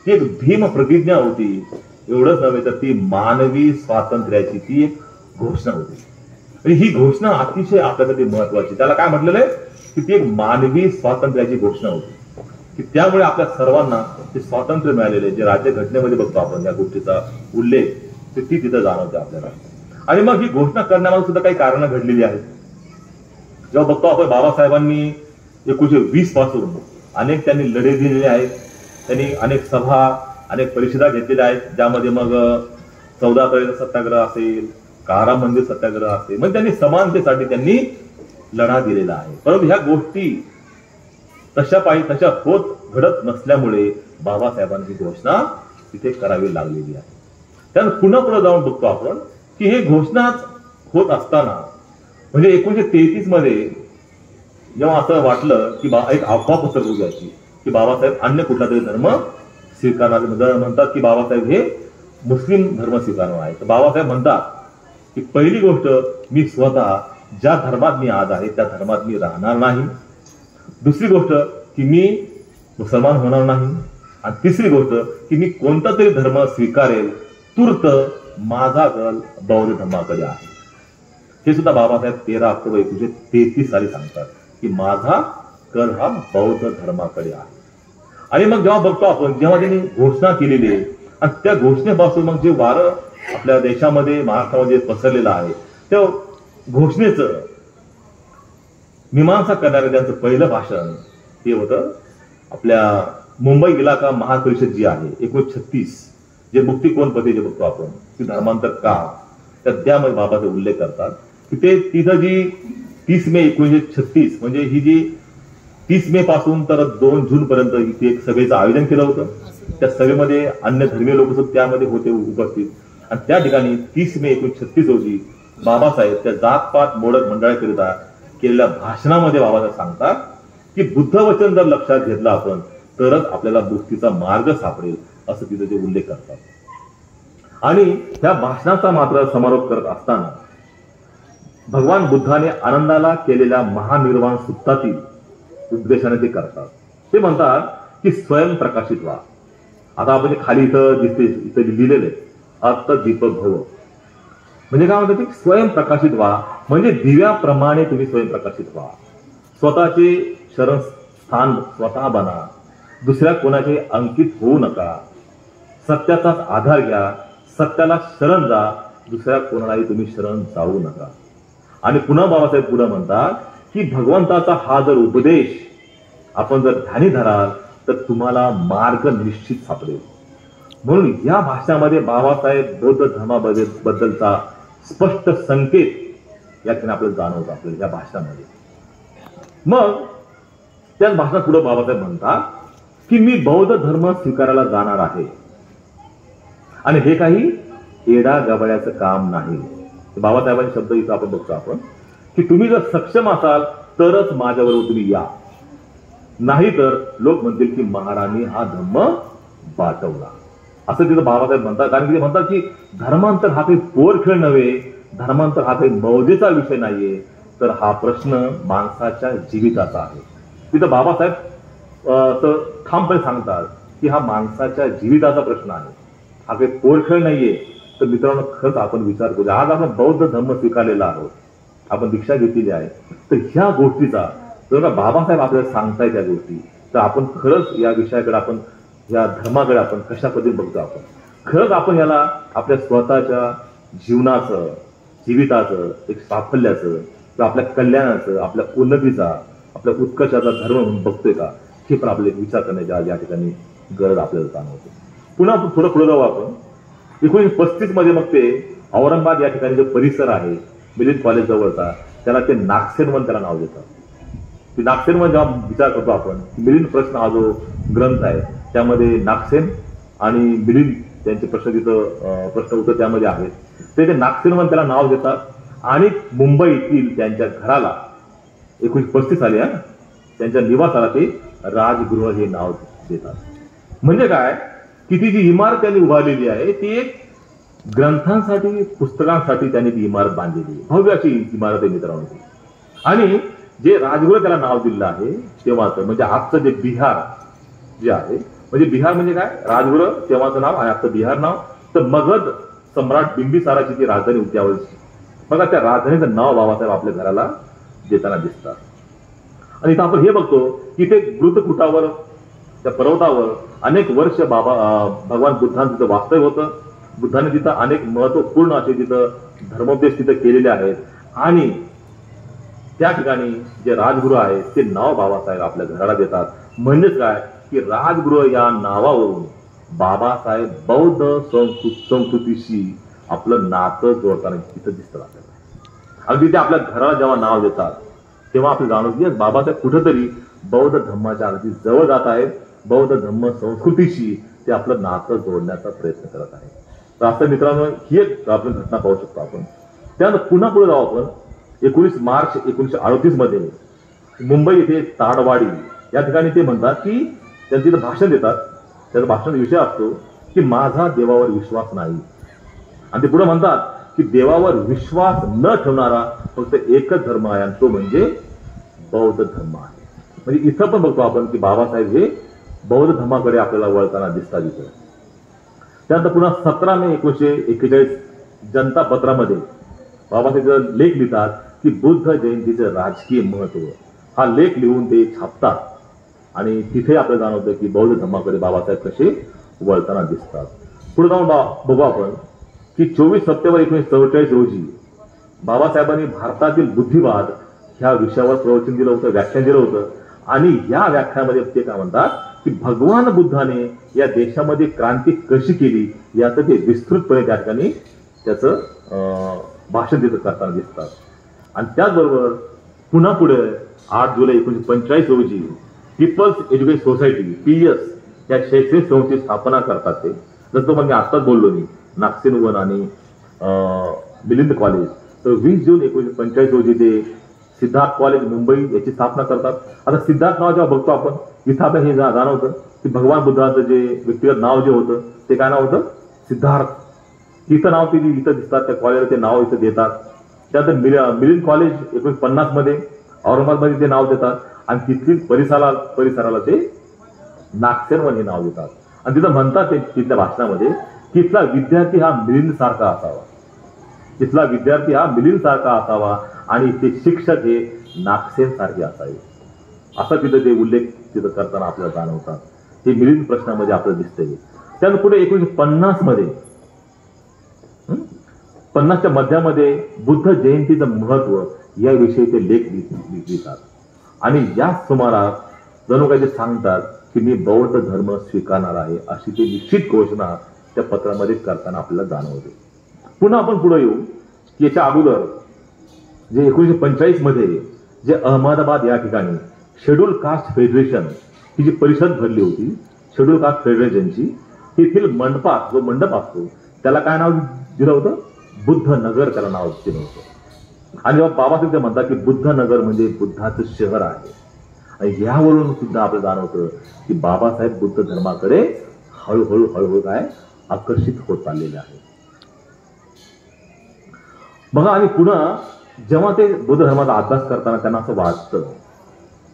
ती एक भीम प्रतिज्ञा होती. एवढंच नव्हे तर ती मानवी स्वातंत्र्याची ती एक घोषणा होती. आणि ही घोषणा अतिशय आपल्यासाठी महत्वाची. त्याला काय म्हटलेलं आहे की ती एक मानवी स्वातंत्र्याची घोषणा होती की त्यामुळे आपल्या सर्वांना ते स्वातंत्र्य मिळालेले जे राज्य घटनेमध्ये बघतो आपण या गोष्टीचा उल्लेख ती तिथं जाणवते आपल्याला. आणि मग ही घोषणा करण्यामध्ये सुद्धा काही कारणं घडलेली आहेत. जेव्हा बघतो आपण बाबासाहेबांनी 1920 पासून अनेक त्यांनी लढे दिलेले आहेत. त्यांनी अनेक सभा, अनेक परिषदा घेतलेल्या आहेत, ज्यामध्ये मग 14 तळेचा सत्याग्रह असेल, कारा मंदिर सत्याग्रह असेल, म्हणजे त्यांनी समानतेसाठी त्यांनी लढा दिलेला आहे. परंतु ह्या गोष्टी तशा होत घडत नसल्यामुळे बाबासाहेबांनी ही घोषणा तिथे करावी लागलेली आहे. त्यानंतर पुन्हा पुढे जाऊन बघतो आपण की हे घोषणाच होत असताना म्हणजे 1933 मध्ये जेव्हा असं वाटलं की एक अफवा पसरवू द्यायची की बाबासाहेब अन्य कुठला तरी धर्म स्वीकारणार, म्हणतात की बाबासाहेब हे मुस्लिम धर्म स्वीकारणार आहे. तर बाबासाहेब म्हणतात की पहिली गोष्ट, मी स्वतः ज्या धर्मात मी आज आहे त्या धर्मात मी राहणार नाही. दुसरी गोष्ट की मी मुसलमान होणार नाही. आणि तिसरी गोष्ट की मी कोणता तरी धर्म स्वीकारेल, तूर्त माझा कल बौद्ध धर्माकडे आहे. हे सुद्धा बाबासाहेब 13 ऑक्टोबर 1933 साली सांगतात की माझा कल हा बौद्ध धर्माकडे आहे. आणि मग जेव्हा बघतो आपण जेव्हा त्यांनी घोषणा केलेली आहे आणि त्या घोषणेपासून मग जे वारं आपल्या देशामध्ये महाराष्ट्रामध्ये पसरलेलं आहे त्या घोषणेचं मीमांसा करणारे त्यांचं पहिलं भाषण हे होतं आपल्या मुंबई इलाका महापरिषद जी आहे 1936, जे मुक्तिकोणपती जे बघतो आपण की धर्मांतर का, तर त्यामध्ये बाबाचा उल्लेख करतात की ते तिथं जी 30 मे 1936 म्हणजे ही जी 30 मे पासून तर 2 जून पर्यंत इथे एक सभेचं आयोजन केलं होतं. त्या सभेमध्ये अन्य धर्मीय लोक सुद्धा त्यामध्ये होते उपस्थित. आणि त्या ठिकाणी 30 मे 1936 रोजी बाबासाहेब त्या जातपात मोडक मंडळाकरिता केलेल्या भाषणामध्ये बाबासाहेब सांगतात की बुद्ध वचन जर लक्षात घेतलं आपण तरच आपल्याला मुक्तीचा मार्ग सापडेल, असं तिथे ते उल्लेख करतात. आणि त्या भाषणाचा मात्र समारोप करत असताना भगवान बुद्धाने आनंदाला केलेल्या महानिर्वाण सूत्रातील उपदेशाने ते करतात. ते म्हणतात की स्वयंप्रकाशित व्हा. आता आपण खाली इथं दिसते, इथं लिहिलेले अर्थ दीपक भव म्हणजे काय म्हणतात, स्वयंप्रकाशित व्हा म्हणजे दिव्याप्रमाणे तुम्ही स्वयंप्रकाशित व्हा. स्वतःचे शरण स्थान स्वतः बना, दुसऱ्या कोणाचे अंकित होऊ नका, सत्याचाच आधार घ्या, सत्याला शरण जा, दुसऱ्या कोणालाही तुम्ही शरण जाऊ नका. आणि पुन्हा बाबासाहेब पुढे म्हणतात की भगवंताचा हा जर उपदेश आपण जर ध्यानी धराल तर तुम्हाला मार्ग निश्चित सापडेल. म्हणून या भाषणामध्ये बाबासाहेब बौद्ध धर्माबद्दलचा स्पष्ट संकेत या ठिकाणी आपल्याला जाणवतो आपल्याला या भाषणामध्ये. मग त्याच भाषणात पुढे बाबासाहेब म्हणतात की मी बौद्ध धर्म स्वीकारायला जाणार आहे आणि हे काही एडा गबाळ्याचं काम नाही. बाबासाहेबांचे शब्द इथं आपण बघतो आपण की तुम्ही जर सक्षम असाल तरच माझ्याबरोबर तुम्ही या, नाही तर लोक म्हणतील की महाराणी हा धर्म बाटवला, असं तिथं बाबासाहेब म्हणतात. कारण की ते म्हणतात की धर्मांतर हा काही पोरखेळ नव्हे, धर्मांतर हा काही मौजेचा विषय नाहीये, तर हा प्रश्न माणसाच्या जीविताचा आहे. तिथं बाबासाहेब ठामपणे सांगतात की हा माणसाच्या जीविताचा प्रश्न आहे, हा काही पोरखेळ नाहीये, तर मित्रांनो खरंच आपण विचार करूया. आज आपण बौद्ध धर्म स्वीकारलेला आहोत, आपण दीक्षा घेतलेली आहे, तर ह्या गोष्टीचा जर का बाबासाहेब आपल्याला सांगतायत त्या गोष्टी, तर आपण खरंच या विषयाकडे, आपण या धर्माकडे आपण कशा पद्धतीने बघतो. आपण खरंच आपण याला आपल्या स्वतःच्या जीवनाचं, जीविताचं, एक साफल्याचं किंवा आपल्या कल्याणाचं, आपल्या उन्नतीचा, आपल्या उत्कर्षाचा धर्म म्हणून बघतोय का, हे पण आपले विचार करण्याची आज या ठिकाणी गरज आपल्याला जाणवते. पुन्हा आपण थोडं पुढे जाऊ. आपण 1935 मध्ये मग ते औरंगाबाद या ठिकाणी जो परिसर आहे मिलिंद कॉलेज जवळचा, त्याला ते नागसेनवन त्याला नाव देतात. ते नागसेनवन जेव्हा विचार करतो आपण, मिलिंद प्रश्न हा जो ग्रंथ आहे त्यामध्ये नागसेन आणि मिलिंद त्यांचे प्रश्न तिथं प्रश्न उत्तर त्यामध्ये आहेत. ते नागसेनवन त्याला नाव देतात आणि मुंबईतील त्यांच्या घराला 1935 साली त्यांच्या निवासाला ते राजगृह हे नाव देतात. म्हणजे काय की ती जी इमारत त्यांनी उभारलेली आहे ती एक ग्रंथांसाठी, पुस्तकांसाठी त्यांनी ती इमारत बांधलेली आहे. भव्य अशी इमारत आहे मित्रांनो. आणि जे राजगृह त्याला नाव दिलेलं आहे तेव्हाचं, म्हणजे आजचं जे बिहार जे आहे, म्हणजे बिहार म्हणजे काय, राजगृह तेव्हाचं नाव आणि आजचं बिहार नाव, तर मगध सम्राट बिंबिसाराची जी राजधानी होती त्यावेळेस, बघा त्या राजधानीचं नाव बाबासाहेब आपल्या घराला देताना दिसतात. आणि इथं आपण हे बघतो की ते मृतकुटावर, त्या पर्वतावर अनेक वर्ष भगवान बुद्धांचं तिथं वास्तव्य होतं. बुद्धाने तिथं अनेक महत्वपूर्ण असे तिथं धर्मोपदेश तिथं केलेले आहेत. आणि त्या ठिकाणी जे राजगृह आहे ते नाव बाबासाहेब आपल्या घराला देतात. म्हणजेच काय की राजगृह या नावावरून बाबासाहेब बौद्ध संस्कृतीशी आपलं नातं जोडताना तिथं दिसतं आपल्याला. अगदी ते आपल्या घराला जेव्हा नाव देतात तेव्हा आपलं जाणवतं की बाबासाहेब कुठेतरी बौद्ध धर्माच्या अगदी जवळ जात आहेत, बौद्ध धर्म संस्कृतीशी ते आपलं नातं जोडण्याचा प्रयत्न करत आहे. तर असं मित्रांनो ही एक आपण घटना पाहू शकतो. आपण त्यानंतर पुन्हा पुढे जाऊ. आपण 19 मार्च 1938 मध्ये मुंबई येथे ताडवाडी या ठिकाणी ते म्हणतात की त्यांनी तिथं भाषण देतात. त्याचा भाषणाचा विषय असतो की माझा देवावर विश्वास नाही. आणि ते पुढे म्हणतात की देवावर विश्वास न ठेवणारा फक्त एकच धर्म आहे आणि तो म्हणजे बौद्ध धर्म आहे. म्हणजे इथं पण बघतो आपण की बाबासाहेब हे बौद्ध धर्माकडे आपल्याला वळताना दिसतात इथं. त्यानंतर पुन्हा 17 मे 1941 जनता पत्रामध्ये बाबासाहेब लेख लिहितात की बुद्ध जयंतीचं राजकीय महत्व. हा लेख लिहून ते छापतात आणि तिथे आपल्याला जाणवतं की बौद्ध धर्माकडे बाबासाहेब कसे वळताना दिसतात. पुढे जाऊन बघू आपण की 24 सप्टेंबर 1944 रोजी बाबासाहेबांनी भारतातील बुद्धिवाद ह्या विषयावर प्रवचन दिलं होतं, व्याख्यान दिलं होतं. आणि या व्याख्यानामध्ये ते काय म्हणतात की भगवान बुद्धाने या देशामध्ये क्रांती कशी केली याचं ते विस्तृतपणे त्या ठिकाणी त्याचं भाषण तिथं करताना दिसतात. आणि त्याचबरोबर पुन्हा पुढे 8 जुलै 1945 रोजी पीपल्स एज्युकेशन सोसायटी PS या शैक्षणिक संस्थेची स्थापना करतात. ते जसं म्हणजे आत्ताच बोललो मी, नागसेनवन आणि मिलिंद कॉलेज. तर 20 जून 1945 रोजी ते सिद्धार्थ कॉलेज मुंबई याची स्थापना करतात. आता सिद्धार्थ नाव जेव्हा बघतो आपण, इथं आपल्याला हे जाणवतं की भगवान बुद्धाचं जे व्यक्तिगत नाव जे होतं ते काय नाव होतं, सिद्धार्थ. इथं नाव ते इथं दिसतात, त्या कॉलेजला ते नाव इथं देतात. त्यानंतर मिलिंद कॉलेज 1950 मध्ये औरंगाबादमध्ये ते नाव देतात आणि तिथली परिसराला ते नागसेनवन हे नाव देतात. आणि तिथं म्हणतात ते तिथल्या भाषणामध्ये, तिथला विद्यार्थी हा मिलिंद सारखा असावा, तिथला विद्यार्थी हा मिलिंद सारखा असावा आणि ते शिक्षक हे नागसेन सारखे असावे, असा तिथं ते उल्लेख तिथं करताना आपल्याला जाणवतात. हे मिलिंद प्रश्नामध्ये आपल्याला दिसतंय. त्यानंतर पुढे 1950 मध्ये 50च्या मध्यामध्ये बुद्ध जयंतीचं महत्व याविषयी ते लेख लिहितात. आणि या सुमारास जणू काही ते सांगतात की मी बौद्ध धर्म स्वीकारणार आहे, अशी ते निश्चित घोषणा त्या पत्रामध्ये करताना आपल्याला जाणवते. पुन्हा आपण पुढे येऊ की याच्या अगोदर जे 1945 मध्ये जे अहमदाबाद या ठिकाणी शेड्यूल कास्ट फेडरेशन ही जी परिषद भरली होती, शेड्यूल कास्ट फेडरेशनची, तेथील मंडपात जो मंडप असतो त्याला काय नाव दिलं होतं, बुद्ध नगर त्याला नाव दिलं होतं. आणि जेव्हा बाबासाहेब ते म्हणतात की बुद्ध नगर म्हणजे बुद्धाचं शहर आहे. आणि यावरून सुद्धा आपल्याला जाणवतं की बाबासाहेब बुद्ध धर्माकडे हळूहळू काय आकर्षित होत चाललेले आहे. बघा, आणि पुन्हा जेव्हा ते बुद्ध धर्माचा अभ्यास करताना त्यांना असं वाटतं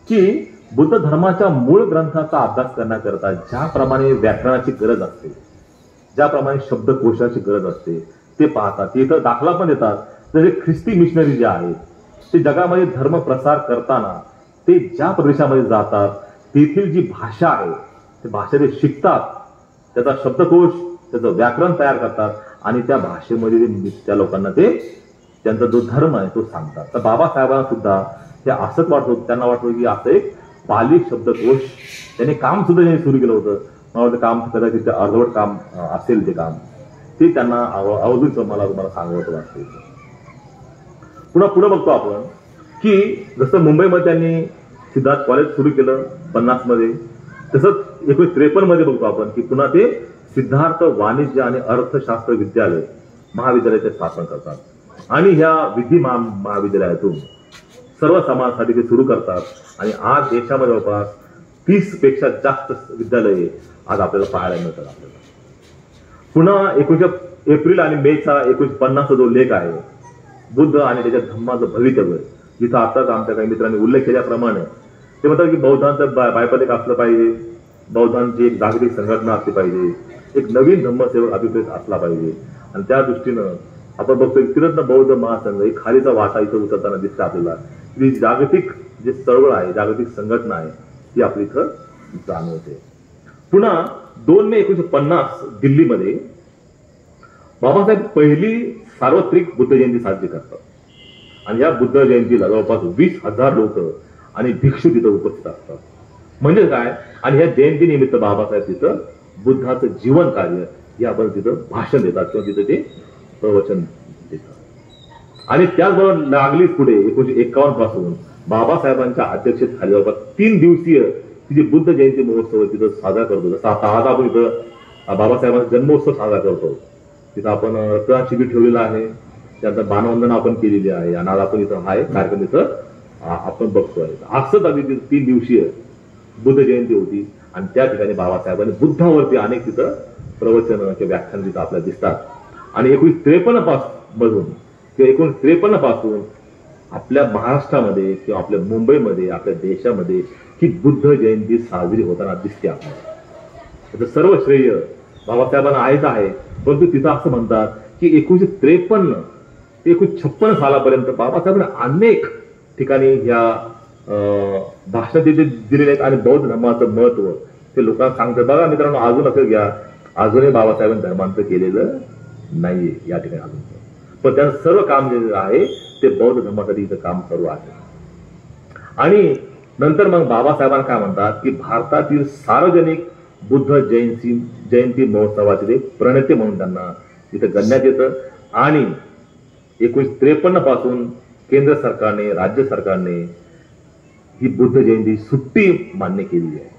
की बुद्ध धर्माच्या मूळ ग्रंथाचा अभ्यास करण्याकरता ज्याप्रमाणे व्याकरणाची गरज असते ज्याप्रमाणे शब्दकोशाची गरज असते ते पाहतात. ते इथं दाखला पण देतात. जसे ख्रिस्ती मिशनरी जे आहेत ते जगामध्ये धर्म प्रसार करताना ते ज्या प्रदेशामध्ये जातात तेथील जी भाषा आहे ते भाषा ते शिकतात, त्याचा शब्दकोश त्याचं व्याकरण तयार करतात आणि त्या भाषेमध्ये त्या लोकांना ते त्यांचा जो धर्म आहे तो सांगतात. तर बाबासाहेबांना सुद्धा हे असंच वाटतं, त्यांना वाटतं की असं एक पाली शब्दकोश त्यांनी काम सुद्धा त्यांनी सुरू केलं होतं. मला वाटतं काम कदाचित अर्धवट काम असेल ते काम, ते त्यांना अवधूत मला तुम्हाला सांगावं वाटतं. पुढे बघतो आपण की जसं मुंबईमध्ये त्यांनी सिद्धार्थ कॉलेज सुरू केलं 50 मध्ये, तसंच 1953 मध्ये बघतो आपण की पुन्हा ते सिद्धार्थ वाणिज्य आणि अर्थशास्त्र विद्यालय महाविद्यालयाचे स्थापन करतात. आणि ह्या विधी महाविद्यालयातून सर्व समाजासाठी ते सुरू करतात. आणि आज देशामध्ये जवळपास 30 पेक्षा जास्त विद्यालये आज आपल्याला पाहायला मिळतात. आपल्याला पुन्हा 19 एप्रिल आणि मेचा 1950 जो लेख आहे बुद्ध आणि त्याच्या धम्माचं भवितव्य, जिथं आताच आमच्या काही मित्रांनी उल्लेख केल्याप्रमाणे ते म्हणतात की बौद्धांचं बायपदेक असलं पाहिजे, बौद्धांची एक जागतिक संघटना असली पाहिजे, एक नवीन धम्मसेवक अभिप्रेत असला पाहिजे. आणि त्या दृष्टीनं आपण बघतो त्रिरत्न बौद्ध महासंघ एक खालीचा वाटा इथं उतरताना दिसतं आपल्याला. ही जागतिक जे चळवळ आहे, जागतिक संघटना आहे, ती आपली इथं जाणवते. पुन्हा 2 मे 1950 दिल्लीमध्ये बाबासाहेब पहिली सार्वत्रिक बुद्ध जयंती साजरी करतात. आणि या बुद्ध जयंतीला जवळपास 20,000 लोक आणि भिक्षू तिथं उपस्थित असतात. म्हणजे काय, आणि ह्या जयंतीनिमित्त बाबासाहेब तिथं बुद्धाचं जीवन कार्य याबद्दल तिथं भाषण देतात किंवा तिथं ते प्रवचन देतात. आणि त्याचबरोबर लागलीच पुढे 1951 पासून बाबासाहेबांच्या अध्यक्षतेखाली जवळपास 3 दिवसीय तिथे बुद्ध जयंती महोत्सव तिथं साजरा करतो. जसं आता आज आपण इथं बाबासाहेबांचा जन्मोत्सव साजरा करतो, तिथं आपण रक्तदान शिबिर ठेवलेलं आहे, त्याचं बाणवंदना आपण केलेली आहे. आणि आज आपण इथं हा एक कार्यक्रम इथं आपण बघतोय. असंच अगदी 3 दिवसीय बुद्ध जयंती होती आणि त्या ठिकाणी बाबासाहेबांनी बुद्धावरती अनेक तिथं प्रवचन किंवा व्याख्यान तिथं आपल्याला दिसतात. आणि 1953 पासून आपल्या महाराष्ट्रामध्ये किंवा आपल्या मुंबईमध्ये आपल्या देशामध्ये ही बुद्ध जयंती साजरी होताना दिसते आपल्याला. त्याचं सर्व श्रेय बाबासाहेबांना आहे. परंतु तिथं असं म्हणतात की 1953 ते 1956 सालापर्यंत बाबासाहेबांनी अनेक ठिकाणी ह्या भाषण तिथे दिलेले आहेत आणि बौद्ध धर्माचं महत्व ते लोकांना सांगतात. बघा मित्रांनो, अजून असं घ्या, अजूनही बाबासाहेबांनी धर्मांतर केलेलं नाहीये या ठिकाणी अजून, पण त्यांचं सर्व काम जे आहे ते बौद्ध धर्मासाठी इथं काम सुरू आहे. आणि नंतर मग बाबासाहेबांना काय म्हणतात की भारतातील सार्वजनिक बुद्ध जयंती महोत्सवाचे ते प्रणेते म्हणून त्यांना तिथं गणण्यात येतं. आणि 1953 पासून केंद्र सरकारने, राज्य सरकारने ही बुद्ध जयंती सुट्टी मान्य केलेली आहे.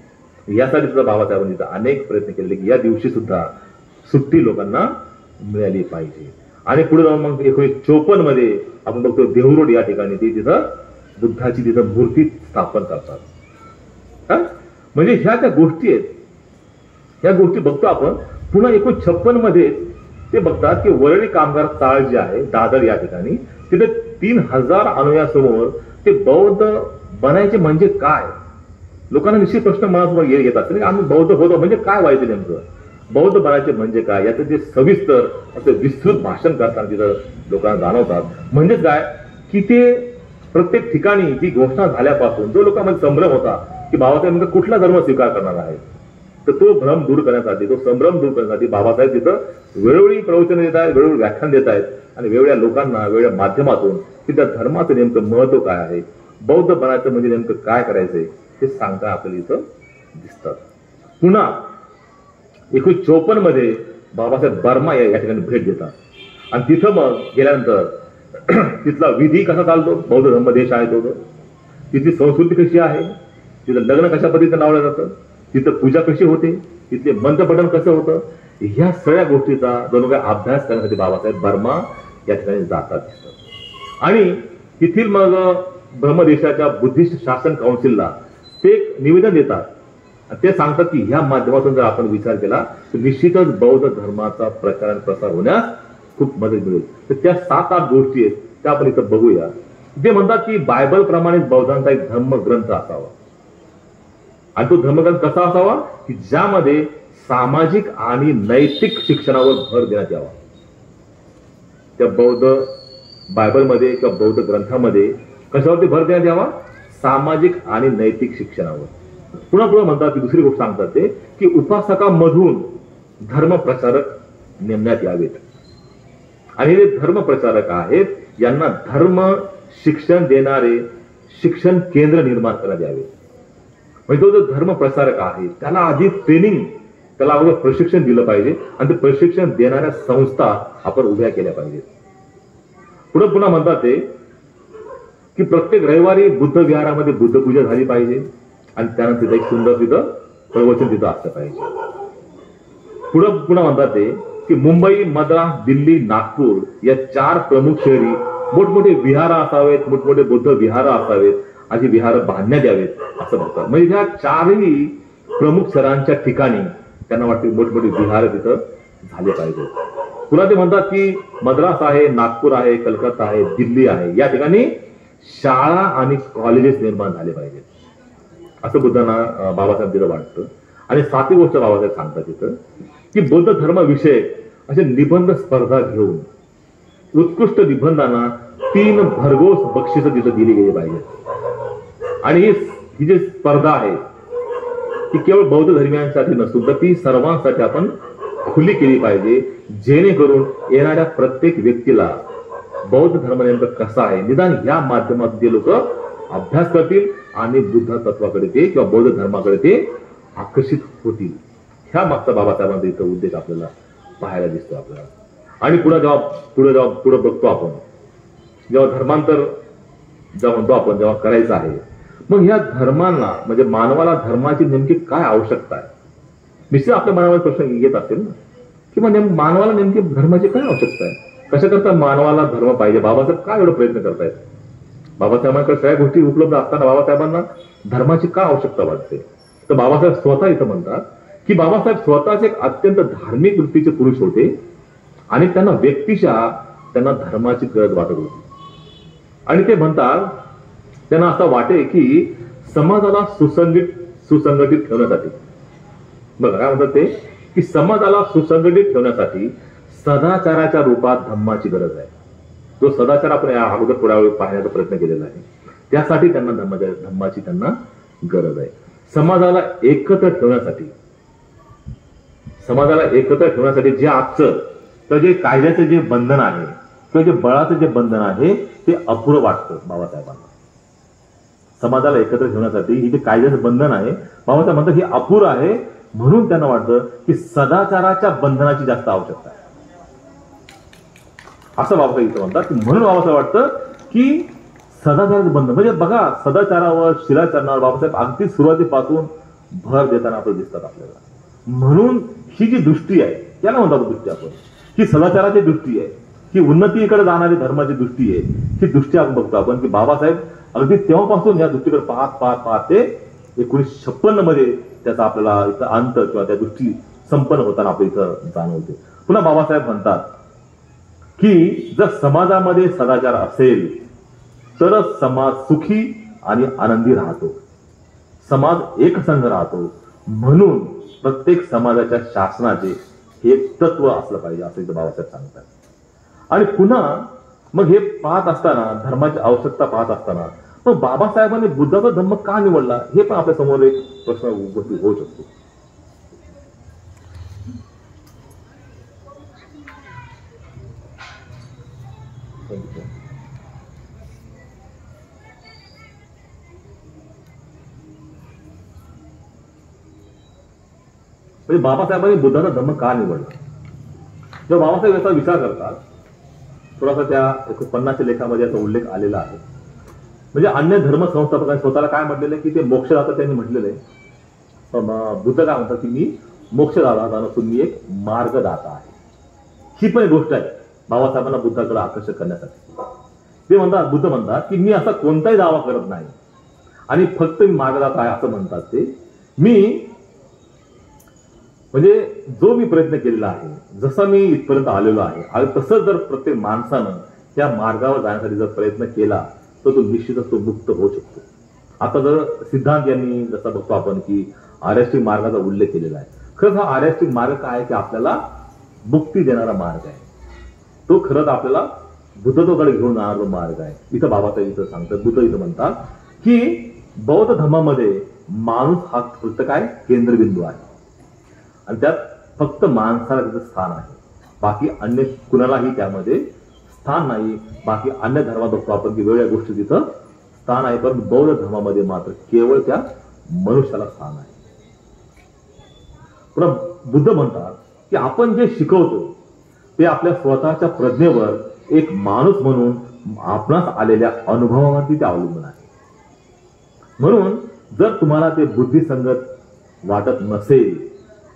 यासाठी सुद्धा बाबासाहेबांनी तिथं अनेक प्रयत्न केले की या दिवशी सुद्धा सुट्टी लोकांना मिळाली पाहिजे. आणि पुढे जाऊन मग 1954 मध्ये आपण बघतो देहू रोड या ठिकाणी ते तिथं बुद्धाची तिथं मूर्ती स्थापन करतात. म्हणजे ह्या त्या गोष्टी आहेत, ह्या गोष्टी बघतो आपण. पुन्हा 1956 मध्ये ते बघतात की वरळी कामगार चाळ जे आहे दादर या ठिकाणी, तिथे 3000 अनुयासमोर ते बौद्ध बनायचे म्हणजे काय, लोकांना निश्चित प्रश्न मनात येत असतील की आम्ही बौद्ध होतो म्हणजे काय व्हायचं नेमकं, बौद्ध बनायचे म्हणजे काय, याचं जे सविस्तर असं विस्तृत भाषण करताना तिथं लोकांना जाणवतात. म्हणजेच काय की ते प्रत्येक ठिकाणी ती घोषणा झाल्यापासून जो लोकांमध्ये संभ्रम होता की बाबासाहेब नेमका कुठला धर्म स्वीकार करणार आहे, तर तो भ्रम दूर करण्यासाठी, तो संभ्रम दूर करण्यासाठी बाबासाहेब तिथं वेळोवेळी प्रवचन देत आहेत, वेळोवेळी व्याख्यान देत आहेत आणि वेगवेगळ्या लोकांना वेगवेगळ्या माध्यमातून की त्या धर्माचं नेमकं महत्व काय आहे, बौद्ध बनायचं म्हणजे नेमकं काय करायचंय हे सांगता आपल्याला इथं दिसतात. पुन्हा 1954 मध्ये बाबासाहेब बर्मा या ठिकाणी भेट देतात आणि तिथं मग गेल्यानंतर तिथला विधी कसा चालतो, बौद्ध धर्म देश आहे तो, तिथली संस्कृती कशी आहे, तिथं लग्न कशा पद्धतीनं लावलं जातं, तिथं पूजा कशी होते, तिथले मंत्रपठण कसं होतं, ह्या सगळ्या गोष्टीचा जणू काय अभ्यास करण्यासाठी बाबासाहेब बर्मा या ठिकाणी जातात. आणि तिथील मग ब्रह्मदेशाच्या बुद्धिस्ट शासन काउन्सिलला ते एक निवेदन देतात आणि ते सांगतात की ह्या माध्यमातून जर आपण विचार केला तर निश्चितच बौद्ध धर्माचा प्रचार आणि प्रसार होण्यास खूप मदत मिळेल. तर त्या 7-8 गोष्टी आहेत त्या आपण इथं बघूया. ते म्हणतात की बायबल प्रमाणेच बौद्धांचा एक धर्म ग्रंथ असावा. आणि तो धर्मग्रंथ कसा असावा की ज्यामध्ये सामाजिक आणि नैतिक शिक्षणावर भर देण्यात यावा. त्या बौद्ध बायबलमध्ये किंवा बौद्ध ग्रंथामध्ये कशावरती भर देण्यात यावा? सामाजिक आणि नैतिक शिक्षणावर. पुन्हा पुढे म्हणतात की दुसरी गोष्ट सांगतात ते की उपासकांमधून धर्मप्रचारक नेमण्यात यावेत. आणि हे धर्मप्रचारक आहेत यांना धर्म शिक्षण देणारे शिक्षण केंद्र निर्माण करण्यात यावे. म्हणजे तो जो धर्मप्रचारक आहे त्याला आधी ट्रेनिंग, त्याला अगोदर प्रशिक्षण दिलं पाहिजे आणि ते प्रशिक्षण देणाऱ्या संस्था आपण उभ्या केल्या पाहिजेत. पुढे पुन्हा म्हणतात ते की प्रत्येक रविवारी बुद्ध विहारामध्ये बुद्धपूजा झाली पाहिजे आणि त्यानंतर तिथं एक सुंदर तिथं प्रवचन तिथं असलं पाहिजे. पुन्हा म्हणतात ते की मुंबई, मद्रास, दिल्ली, नागपूर या 4 प्रमुख शहरी मोठमोठे विहार असावेत, मोठमोठे बुद्ध विहार असावेत, अशी विहार बांधण्यात यावेत असं म्हणतात. म्हणजे ह्या 4ही प्रमुख शहरांच्या ठिकाणी त्यांना वाटते मोठमोठे विहार तिथं झाले पाहिजे. पुन्हा ते म्हणतात की मद्रास आहे, नागपूर आहे, कलकत्ता आहे, दिल्ली आहे, या ठिकाणी शाळा आणि कॉलेजेस निर्माण झाले पाहिजेत असं बुद्धांना बाबासाहेब तिथं वाटतं. आणि 7वी गोष्ट बाबासाहेब सांगतात तिथं की बौद्ध धर्माविषयक असे निबंध स्पर्धा घेऊन उत्कृष्ट निबंधांना 3 भरघोस बक्षिसं तिथं दिली गेली पाहिजे. आणि ही जी स्पर्धा आहे ती केवळ बौद्ध धर्मियांसाठी नसून तर ती सर्वांसाठी आपण खुली केली पाहिजे, जेणेकरून येणाऱ्या प्रत्येक व्यक्तीला बौद्ध धर्म नेमकं कसा आहे निदान या माध्यमातून जे लोक अभ्यास करतील आणि बुद्ध तत्वाकडे ते किंवा बौद्ध धर्माकडे ते आकर्षित होतील. ह्या मागचा बाबासाहेबांचा इथं उद्देश आपल्याला पाहायला दिसतो आपल्याला. आणि पुढे बघतो आपण जेव्हा धर्मांतर जेव्हा म्हणतो आपण जेव्हा करायचं आहे, मग ह्या धर्मांना म्हणजे मानवाला धर्माची नेमकी काय आवश्यकता आहे? निश्चित आपल्या मनामध्ये प्रश्न येत असेल ना की मग मानवाला नेमकी धर्माची काय आवश्यकता आहे, कशा करता मानवाला धर्म पाहिजे, बाबासाहेब काय एवढं प्रयत्न करतायत? बाबासाहेबांकडे सगळ्या गोष्टी उपलब्ध असताना बाबासाहेबांना धर्माची काय आवश्यकता वाटते? तर बाबासाहेब स्वतः इथं म्हणतात की बाबासाहेब स्वतःच एक अत्यंत धार्मिक वृत्तीचे पुरुष होते आणि त्यांना धर्माची गरज वाटत होती. आणि ते म्हणतात त्यांना असं वाटे की समाजाला सुसंघटित ठेवण्यासाठी, बघा काय म्हणतात ते की समाजाला सुसंघटित ठेवण्यासाठी सदाचाराच्या रूपात धम्माची गरज आहे. तो सदाचार आपण या अगोदर थोड्या वेळ पाहण्याचा प्रयत्न केलेला आहे. त्यासाठी त्यांना धम्माची त्यांना गरज आहे. समाजाला एकत्र ठेवण्यासाठी जे आजचं तर जे कायद्याचं जे बंधन आहे किंवा जे बळाचं जे बंधन आहे ते अपुरं वाटतं बाबासाहेबांना. समाजाला एकत्र ठेवण्यासाठी ही जे कायद्याचं बंधन आहे बाबासाहेब म्हणतात हे अपुरं आहे, म्हणून त्यांना वाटतं की सदाचाराच्या बंधनाची जास्त आवश्यकता आहे असं बाबासाहेब इथं म्हणतात. म्हणून बाबासाहेब वाटतं की सदाचाराचं बंधन म्हणजे बघा सदाचारावर शिलाचरणावर बाबासाहेब अगदी सुरुवातीपासून भर देताना आपल्याला दिसतात आपल्याला. म्हणून ही जी दृष्टी आहे त्याला म्हणतात दृष्टी आपण, ही सदाचाराची दृष्टी आहे, ही उन्नतीकडे जाणारी धर्माची दृष्टी आहे. ही दृष्टी आपण बघतो आपण की बाबासाहेब अगदी तेव्हापासून या दृष्टीकडे पाहत ते 1956 मध्ये त्याचा आपल्याला इथं अंत किंवा त्या दृष्टी संपन्न होताना आपल्या इथं जाणवते. पुन्हा बाबासाहेब म्हणतात की जर समाजामध्ये सदाचार असेल तरच समाज सुखी आणि आनंदी राहतो, समाज एकसंघ राहतो. म्हणून प्रत्येक समाजाच्या शासनाचे हे तत्व असलं पाहिजे असं इथं बाबासाहेब सांगतात. आणि पुन्हा मग हे पाहत असताना धर्माची आवश्यकता पाहत असताना मग बाबासाहेबांनी बुद्धाचा धर्म का निवडला हे पण आपल्या समोर एक प्रश्न उपस्थित होऊ शकतो. म्हणजे बाबासाहेबांनी बुद्धाचा धर्म का निवडला? जेव्हा बाबासाहेब याचा विचार करतात थोडासा त्या 1950च्या लेखामध्ये याचा उल्लेख आलेला आहे. म्हणजे अन्य धर्म संस्थापकांनी स्वतःला काय म्हटलेलं आहे की ते मोक्षदाता त्यांनी म्हटलेलं आहे. बुद्ध काय म्हणतात की मी मोक्षदाता नसून मी एक मार्गदाता आहे. ही पण एक गोष्ट आहे बाबासाहेबांना बुद्धाकडे आकर्षक करण्यासाठी. ते म्हणतात बुद्ध म्हणतात की मी असा कोणताही दावा करत नाही आणि फक्त मी मार्गदाता आहे असं म्हणतात ते. मी म्हणजे जो मी प्रयत्न केलेला आहे, जसा मी इथपर्यंत आलेलो आहे तसंच जर प्रत्येक माणसानं त्या मार्गावर जाण्यासाठी जर प्रयत्न केला तर तो निश्चितच तो मुक्त होऊ शकतो. आता जर सिद्धांत यांनी जसं बघतो आपण की आर्यष्टिक मार्गाचा उल्लेख केलेला आहे. खरंच हा आर्यष्टिक मार्ग काय आहे की आपल्याला मुक्ती देणारा मार्ग आहे. तो खरंच आपल्याला बुद्धत्वाकडे घेऊन जाणारा मार्ग आहे. इथं बाबासाहेब इथं सांगतात, बुद्ध इथं म्हणतात की बौद्ध धर्मामध्ये माणूस हा फक्त काय केंद्रबिंदू आहे आणि त्यात फक्त माणसाला तिथं स्थान आहे. बाकी अन्य कुणालाही त्यामध्ये स्थान नाही. बाकी अन्य धर्मात बघतो आपण की वेगळ्या गोष्टी तिथं स्थान आहे, पण बौद्ध धर्मामध्ये मात्र केवळ त्या मनुष्याला स्थान आहे. पुन्हा बुद्ध म्हणतात की आपण जे शिकवतो ते आपल्या स्वतःच्या प्रज्ञेवर एक माणूस म्हणून आपणास आलेल्या अनुभवावरती ते अवलंबून आहे. म्हणून जर तुम्हाला ते बुद्धिसंगत वाटत नसेल,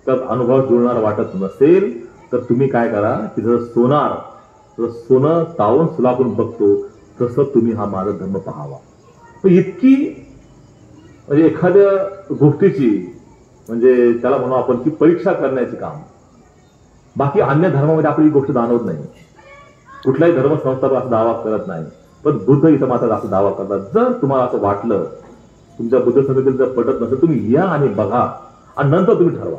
तर अनुभव जुळणार वाटत नसेल, तर तुम्ही काय करा की जर सोनं तावून सुलापून बघतो तसं तुम्ही हा माझा धर्म पाहावा. इतकी म्हणजे एखाद्या गोष्टीची म्हणजे त्याला म्हणू आपण की परीक्षा करण्याचे काम. बाकी अन्य धर्मामध्ये आपली ही गोष्ट जाणवत नाही. कुठलाही धर्मसंस्था असा दावा करत नाही, पण बुद्ध इथं मात्र असा दावा करतात. जर तुम्हाला असं वाटलं, तुमच्या बुद्ध संगतीला जर पटत नसेल, तुम्ही या आणि बघा आणि नंतर तुम्ही ठरवा.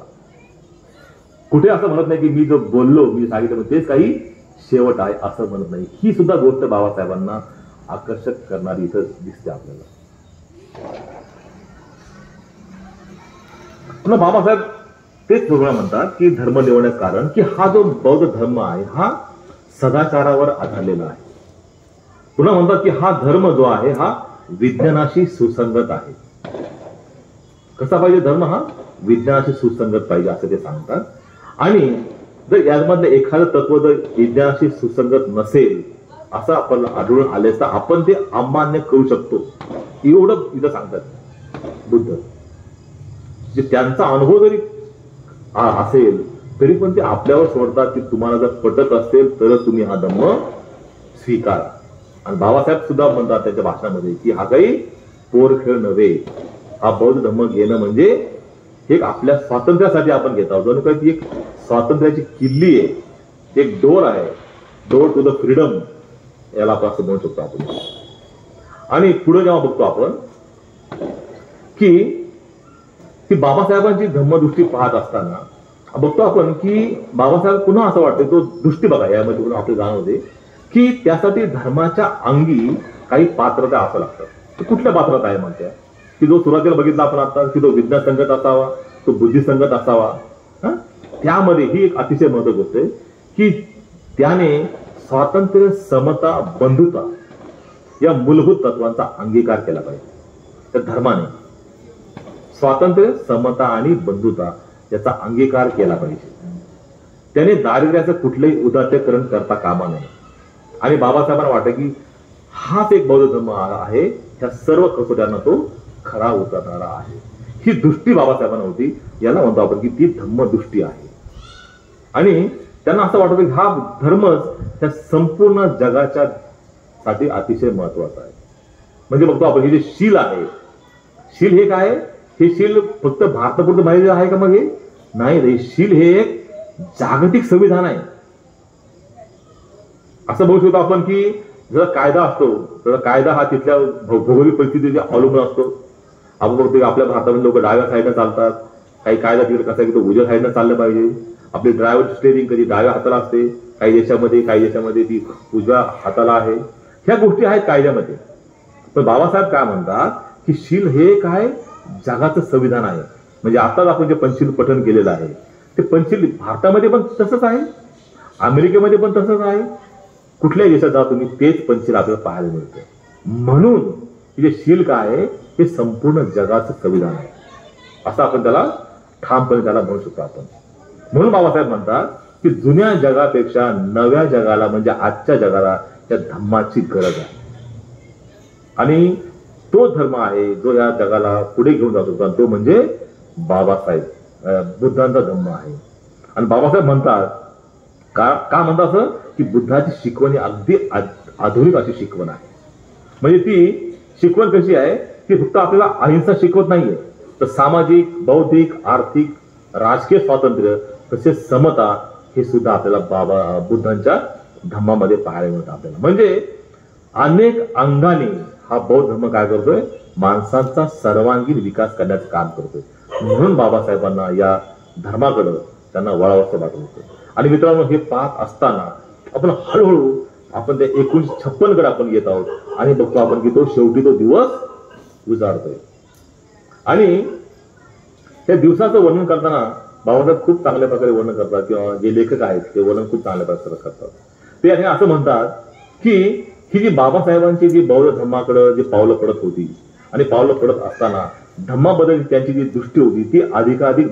कुठे असं म्हणत नाही की मी जो बोललो, मी सांगितलं तेच काही शेवट आहे असं म्हणत नाही. ही सुद्धा गोष्ट बाबासाहेबांना आकर्षक करणारी इथं दिसते आपल्याला. पुन्हा बाबासाहेब तेच पूर्ण म्हणतात की धर्म निवडण्याचं कारण की हा जो बौद्ध धर्म आहे हा सदाचारावर आधारलेला आहे. पुन्हा म्हणतात की हा धर्म जो आहे हा विज्ञानाशी सुसंगत आहे. कसा पाहिजे धर्म? हा विज्ञानाशी सुसंगत पाहिजे असं ते सांगतात. आणि जर यामधलं एखादं तत्व जर विज्ञानाशी सुसंगत नसेल असं आपण आढळून आले तर आपण ते अमान्य करू शकतो, एवढं इथं सांगतात बुद्ध. जे त्यांचा अनुभव जरी असेल तरी पण ते आपल्यावर सोडतात की तुम्हाला जर पटत असेल तरच तुम्ही हा धम्म स्वीकार. आणि बाबासाहेब सुद्धा म्हणतात त्यांच्या भाषणामध्ये की हा काही पोरखेळ नव्हे. हा बौद्ध धम्म घेणं म्हणजे एक आपल्या स्वातंत्र्यासाठी आपण घेत आहोत. जणू काही ती एक स्वातंत्र्याची किल्ली आहे, एक डोर आहे, डोर टू द फ्रीडम याला आपण असं म्हणू शकतो आपण. आणि पुढे जेव्हा बघतो आपण की बाबासाहेबांची धम्मदृष्टी पाहत असताना बघतो आपण की बाबासाहेब पुन्हा असं वाटतं, तो दृष्टी बघा यामध्ये पुन्हा आपले जाणवते की त्यासाठी धर्माच्या अंगी काही पात्रता असं लागतात. कुठल्या पात्रता आहे म्हणत्या की जो सुरुवातीला बघितला आपण आता की तो विज्ञान संगत असावा, तो बुद्धिसंगत असावा. त्यामध्ये ही एक अतिशय महत्त्वाची गोष्ट आहे की त्याने स्वातंत्र्य, समता, बंधुता या मूलभूत तत्वांचा अंगीकार केला पाहिजे. त्या धर्माने स्वातंत्र्य, समता आणि बंधुता याचा अंगीकार केला पाहिजे. त्याने दारिद्र्याचं कुठलंही उदात्तीकरण करता कामा नये. आणि बाबासाहेबांना वाटतं की हाच एक बौद्ध धर्म आहे, ह्या सर्व कसोट्यांना तो खरा उतरणारा आहे. ही दृष्टी बाबासाहेबांना होती, याला म्हणतो आपण की ती धम्मदृष्टी आहे. आणि त्यांना असं वाटतं की हा धर्मच त्या संपूर्ण जगाच्या साठी अतिशय महत्वाचा आहे. म्हणजे बघतो आपण हे जे शील आहे, शील हे काय? हे शील फक्त भारतापुरतं माहिती आहे का? मग हे नाही, शील हे एक जागतिक संविधान आहे. असं बघू शकतो आपण की जर कायदा असतो तर कायदा हा तिथल्या भौगोलिक परिस्थितीच्या अवलंबून असतो. आपण बघतो की आपल्या भारतामध्ये लोक डाव्या साईडनं चालतात, काही कायदा तिकडे कसा की तो उजव्या साईडनं चाललं पाहिजे. आपली ड्रायव्हर स्टेरिंग कधी डाव्या हाताला असते, काही देशामध्ये ती उजव्या हाताला आहे. ह्या गोष्टी आहेत कायद्यामध्ये. पण बाबासाहेब काय म्हणतात की शील हे काय जगाचं संविधान आहे. म्हणजे आताच आपण जे पंचशील पठण केलेलं आहे ते पंचशील भारतामध्ये पण तसंच आहे, अमेरिकेमध्ये पण तसंच आहे. कुठल्याही देशात जा तुम्ही तेच पंचशील आपल्याला पाहायला मिळतं. म्हणून जे शील काय आहे हे संपूर्ण जगाचं संविधान आहे असं आपण त्याला ठामपणे त्याला म्हणू शकतो आपण. म्हणून बाबासाहेब म्हणतात की जुन्या जगापेक्षा नव्या जगाला म्हणजे आजच्या जगाला त्या धम्माची गरज आहे. आणि तो धर्म आहे जो या जगाला पुढे घेऊन जातो, तो म्हणजे बाबासाहेब बुद्धांचा धर्म आहे. आणि बाबासाहेब म्हणतात का म्हणतात असं की बुद्धाची शिकवण ही अगदी आधुनिक अशी शिकवण आहे. म्हणजे ती शिकवण कशी आहे की फक्त आपल्याला अहिंसा शिकवत नाहीये, तर सामाजिक, बौद्धिक, आर्थिक, राजकीय स्वातंत्र्य तसेच समता हे सुद्धा आपल्याला बुद्धांच्या धम्मामध्ये पाहायला मिळतं आपल्याला. म्हणजे अनेक अंगाने हा बौद्ध धर्म काय करतोय माणसांचा सर्वांगीण विकास करण्याचं काम करतोय. म्हणून बाबासाहेबांना या धर्माकडं त्यांना वळावंसं वाटत होतं. आणि मित्रांनो, हे पाहत असताना आपण हळूहळू आपण त्या 1956 कडे आपण येत आहोत आणि बघतो आपण की तो शेवटी तो दिवस उजाडतोय. आणि त्या दिवसाचं वर्णन करताना बाबासाहेब खूप चांगल्या प्रकारे वर्णन करतात, किंवा जे लेखक आहेत ते वर्णन खूप चांगल्या प्रकारे करतात. ते आणि असं म्हणतात की ही जी बाबासाहेबांची जी बौद्ध धर्माकडे जी पावलं पडत होती आणि पावलं पडत असताना धम्माबद्दल त्यांची जी दृष्टी होती ती अधिकाधिक